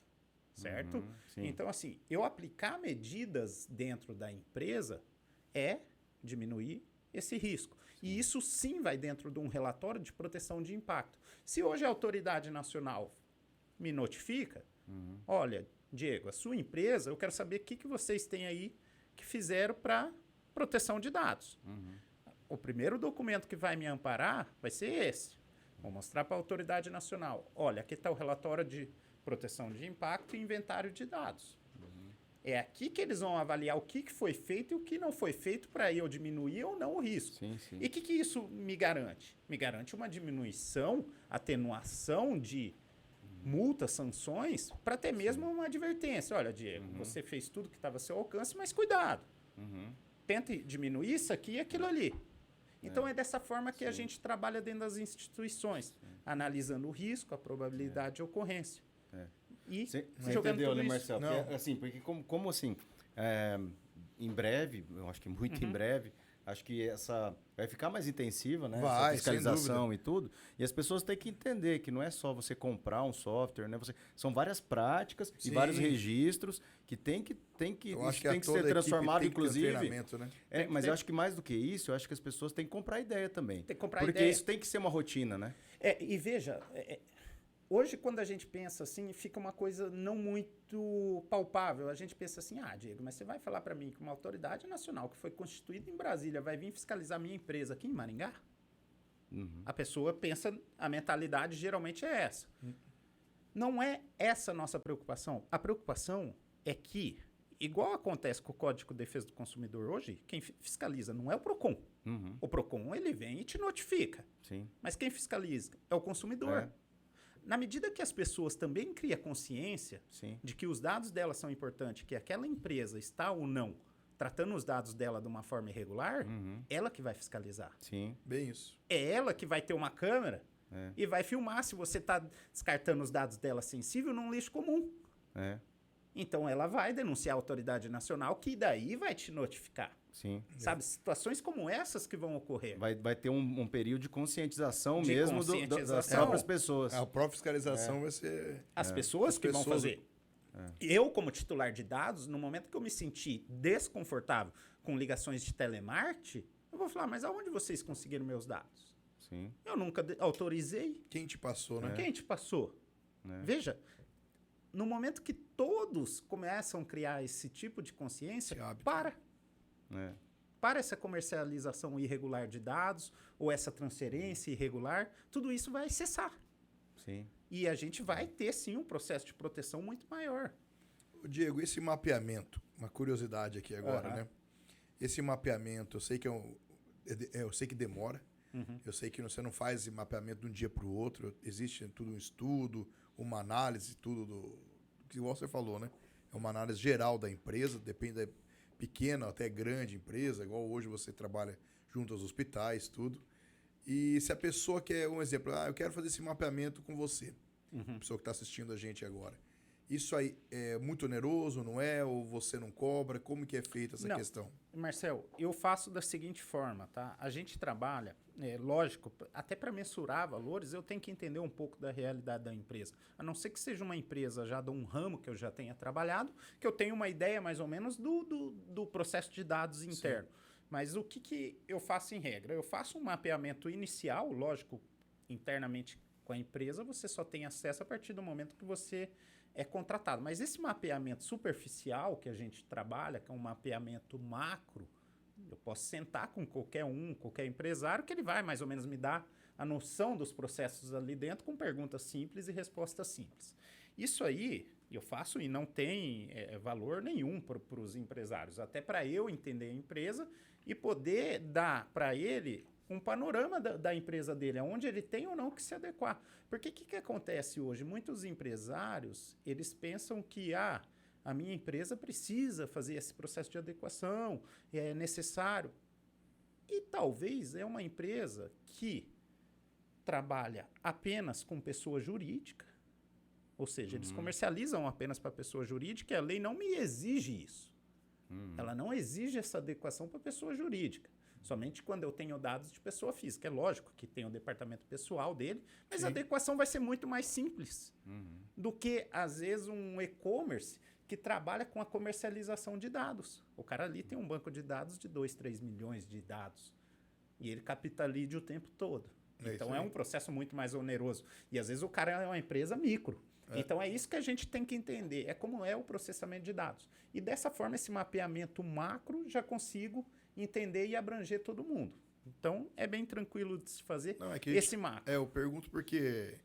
Certo? Então, assim, eu aplicar medidas dentro da empresa é diminuir esse risco. E isso sim vai dentro de um relatório de proteção de impacto. Se hoje a autoridade nacional me notifica, olha, Diego, a sua empresa, eu quero saber o que vocês têm aí que fizeram para proteção de dados. O primeiro documento que vai me amparar vai ser esse. Vou mostrar para a autoridade nacional. Olha, aqui está o relatório de proteção de impacto e inventário de dados. É aqui que eles vão avaliar o que foi feito e o que não foi feito para eu diminuir ou não o risco. E o que isso me garante? Me garante uma diminuição, atenuação de multas, sanções, para ter mesmo uma advertência. Olha, Diego, você fez tudo que estava ao seu alcance, mas cuidado. Tente diminuir isso aqui e aquilo ali. Então, é dessa forma que a gente trabalha dentro das instituições, analisando o risco, a probabilidade de ocorrência. E você jogando entendeu, tudo né, isso. Marcelo? Porque, assim, porque como assim, em breve, eu acho que muito em breve, acho que essa vai ficar mais intensiva, né? Essa fiscalização e tudo. E as pessoas têm que entender que não é só você comprar um software, né? São várias práticas e vários registros que tem que ser transformado, inclusive. Né? Mas eu acho que mais do que isso, eu acho que as pessoas têm que comprar ideia também. Tem que comprar porque ideia. Isso tem que ser uma rotina, né? E veja, hoje, quando a gente pensa assim, fica uma coisa não muito palpável. A gente pensa assim, Diego, mas você vai falar para mim que uma autoridade nacional que foi constituída em Brasília vai vir fiscalizar minha empresa aqui em Maringá? A pessoa pensa, a mentalidade geralmente é essa. Não é essa a nossa preocupação. A preocupação é que, igual acontece com o Código de Defesa do Consumidor hoje, quem fiscaliza não é o PROCON. O PROCON, ele vem e te notifica. Mas quem fiscaliza é o consumidor. Na medida que as pessoas também criam consciência de que os dados delas são importantes, que aquela empresa está ou não tratando os dados dela de uma forma irregular, ela que vai fiscalizar. Sim. Bem isso. É ela que vai ter uma câmera e vai filmar se você está descartando os dados dela sensível num lixo comum. É. Então, ela vai denunciar a autoridade nacional, que daí vai te notificar. Sim. Sabe, situações como essas que vão ocorrer. Vai ter um período de conscientização De mesmo das conscientização. próprias pessoas. A própria fiscalização vai ser... As pessoas As que vão pessoas- fazer. Eu, como titular de dados, no momento que eu me senti desconfortável com ligações de telemarketing, eu vou falar, mas aonde vocês conseguiram meus dados? Sim. Eu nunca autorizei. Quem te passou, né? Quem te passou? É. Veja, no momento que todos começam a criar esse tipo de consciência, Esse hábito. É. para essa comercialização irregular de dados ou essa transferência irregular, tudo isso vai cessar. Sim. E a gente vai ter, sim, um processo de proteção muito maior. Ô, Diego, esse mapeamento, uma curiosidade aqui agora, Aham. né? Esse mapeamento, eu sei que eu sei que demora. Eu sei que você não faz esse mapeamento de um dia para o outro. Existe tudo um estudo, uma análise, tudo do que você falou, né? É uma análise geral da empresa, depende da pequena até grande empresa, igual hoje você trabalha junto aos hospitais, tudo. E se a pessoa quer, um exemplo, eu quero fazer esse mapeamento com você, a pessoa que está assistindo a gente agora. Isso aí é muito oneroso, não é? Ou você não cobra? Como que é feita essa Não. questão? Marcel, eu faço da seguinte forma, tá? A gente trabalha, lógico, até para mensurar valores, eu tenho que entender um pouco da realidade da empresa. A não ser que seja uma empresa já de um ramo que eu já tenha trabalhado, que eu tenha uma ideia mais ou menos do processo de dados interno. Mas o que eu faço em regra? Eu faço um mapeamento inicial, lógico, internamente com a empresa, você só tem acesso a partir do momento que você é contratado. Mas esse mapeamento superficial que a gente trabalha, que é um mapeamento macro, eu posso sentar com qualquer empresário, que ele vai mais ou menos me dar a noção dos processos ali dentro com perguntas simples e respostas simples. Isso aí eu faço e não tem valor nenhum para os empresários, até para eu entender a empresa e poder dar para ele um panorama da empresa dele, aonde ele tem ou não que se adequar. Porque o que acontece hoje? Muitos empresários, eles pensam que a minha empresa precisa fazer esse processo de adequação, é necessário. E talvez é uma empresa que trabalha apenas com pessoa jurídica, ou seja, eles comercializam apenas para pessoa jurídica e a lei não me exige isso. Ela não exige essa adequação para pessoa jurídica. Somente quando eu tenho dados de pessoa física. É lógico que tem o departamento pessoal dele, mas a adequação vai ser muito mais simples do que, às vezes, um e-commerce que trabalha com a comercialização de dados. O cara ali tem um banco de dados de 2, 3 milhões de dados. E ele capitaliza o tempo todo. Então é um processo muito mais oneroso. E às vezes o cara é uma empresa micro. Então é isso que a gente tem que entender. É como é o processamento de dados. E dessa forma, esse mapeamento macro, já consigo entender e abranger todo mundo. Então é bem tranquilo de se fazer esse macro. Eu pergunto porque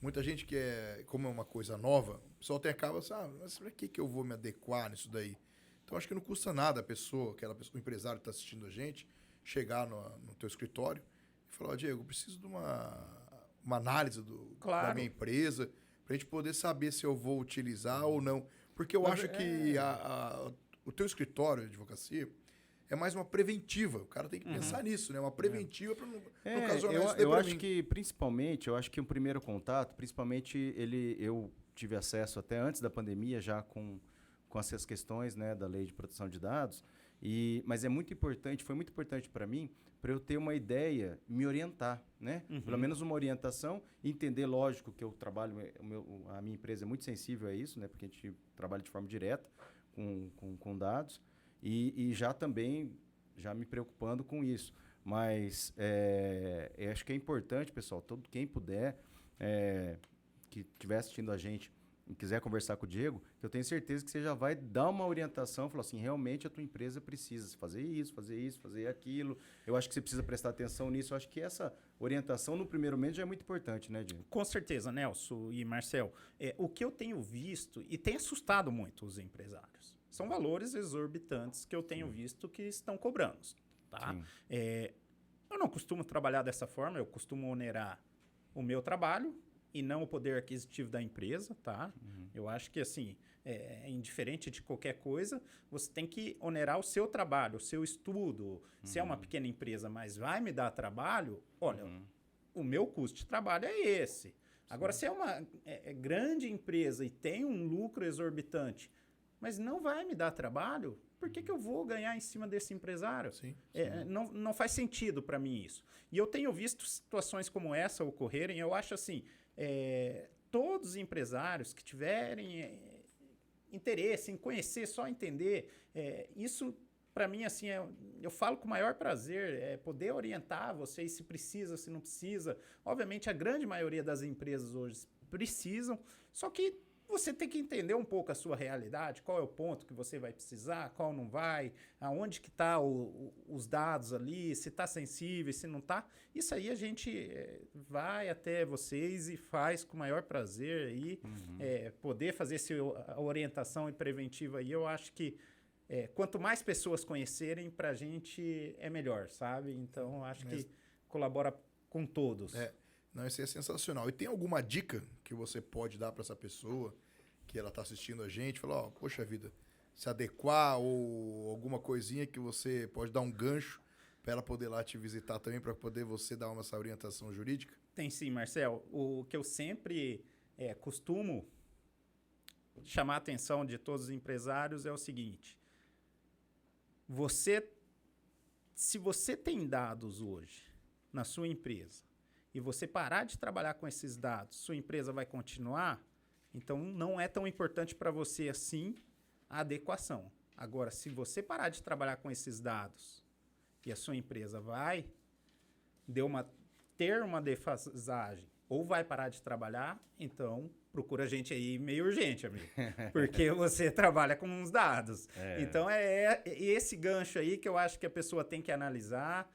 muita gente quer, como é uma coisa nova, o pessoal até acaba assim, mas para que eu vou me adequar nisso daí? Então acho que não custa nada o empresário que está assistindo a gente, chegar no teu escritório e falar, Diego, eu preciso de uma análise da minha empresa, para a gente poder saber se eu vou utilizar ou não. Porque eu acho que o teu escritório de advocacia é mais uma preventiva. O cara tem que pensar nisso, né? Uma preventiva para não ocasionar isso daí eu pra acho mim. que, principalmente, o primeiro contato, principalmente, eu tive acesso até antes da pandemia, já com essas questões, né, da Lei de Proteção de Dados, mas foi muito importante para mim, para eu ter uma ideia, me orientar, né? Pelo menos uma orientação, entender, lógico, que eu trabalho, a minha empresa é muito sensível a isso, né? Porque a gente trabalha de forma direta com dados, e já também me preocupando com isso. Mas eu acho que é importante, pessoal, quem puder, que estiver assistindo a gente e quiser conversar com o Diego, eu tenho certeza que você já vai dar uma orientação, falar assim, realmente a tua empresa precisa fazer isso, fazer aquilo. Eu acho que você precisa prestar atenção nisso. Eu acho que essa orientação no primeiro momento já é muito importante, né, Diego? Com certeza, Nelson e Marcel. O que eu tenho visto, e tem assustado muito os empresários, são valores exorbitantes que eu tenho visto que estão cobrando. Tá? Eu não costumo trabalhar dessa forma, eu costumo onerar o meu trabalho e não o poder aquisitivo da empresa, tá? Eu acho que, assim, indiferente de qualquer coisa, você tem que onerar o seu trabalho, o seu estudo. Se é uma pequena empresa, mas vai me dar trabalho, olha, o meu custo de trabalho é esse. Agora, se é uma grande empresa e tem um lucro exorbitante, mas não vai me dar trabalho, por que eu vou ganhar em cima desse empresário? Sim. Não faz sentido para mim isso. E eu tenho visto situações como essa ocorrerem. Eu acho assim, todos os empresários que tiverem interesse em conhecer, só entender, isso para mim assim eu falo com o maior prazer, poder orientar vocês se precisa, se não precisa. Obviamente a grande maioria das empresas hoje precisam, só que você tem que entender um pouco a sua realidade, qual é o ponto que você vai precisar, qual não vai, aonde que tá os dados ali, se está sensível, se não está. Isso aí a gente vai até vocês e faz com o maior prazer aí. Poder fazer a orientação e preventiva aí, eu acho que quanto mais pessoas conhecerem, para a gente é melhor, sabe? Então, eu acho que colabora com todos. Não, isso é sensacional. E tem alguma dica que você pode dar para essa pessoa que ela está assistindo a gente? Falar, poxa vida, se adequar ou alguma coisinha que você pode dar um gancho para ela poder lá te visitar também, para poder você dar essa orientação jurídica? Tem sim, Marcel. O que eu sempre costumo chamar a atenção de todos os empresários é o seguinte. Se você tem dados hoje na sua empresa, e você parar de trabalhar com esses dados, sua empresa vai continuar, então não é tão importante para você assim a adequação. Agora, se você parar de trabalhar com esses dados e a sua empresa vai ter uma defasagem ou vai parar de trabalhar, então procura a gente aí meio urgente, amigo. Porque você trabalha com os dados. Então é esse gancho aí que eu acho que a pessoa tem que analisar,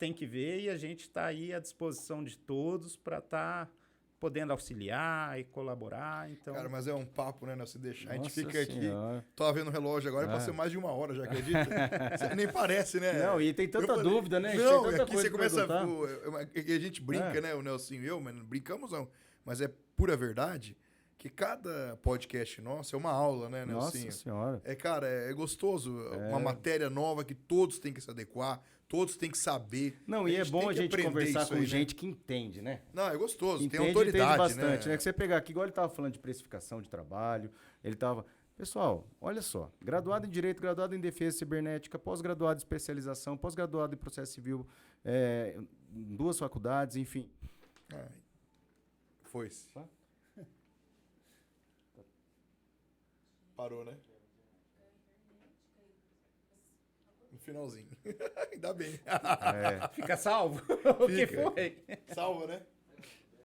tem que ver, e a gente está aí à disposição de todos para estar podendo auxiliar e colaborar. Então... Cara, mas é um papo, né? Se deixar, Nossa a gente fica senhora. aqui. Tô vendo o relógio agora, passou mais de 1 hora, já acredita? Nem parece, né? Não, e tem tanta dúvida, né? Não, tem tanta aqui coisa você começa a a gente brinca, né? O Nelson e eu, mas não brincamos não. Mas é pura verdade que cada podcast nosso é uma aula, né, Nelson? Nossa senhora. Cara, é gostoso. Uma matéria nova que todos têm que se adequar, todos têm que saber. Não, e é bom a gente conversar com aí, gente que entende, né? Não, é gostoso, Entende, tem autoridade, entende bastante, né? Que você pegar aqui, igual ele estava falando de precificação de trabalho, ele estava... Pessoal, olha só, graduado em Direito, graduado em Defesa Cibernética, pós-graduado em Especialização, pós-graduado em Processo Civil, em 2 faculdades, enfim. Foi-se. Parou, né? No finalzinho. Ainda bem. Fica salvo? O que foi? Salva, né?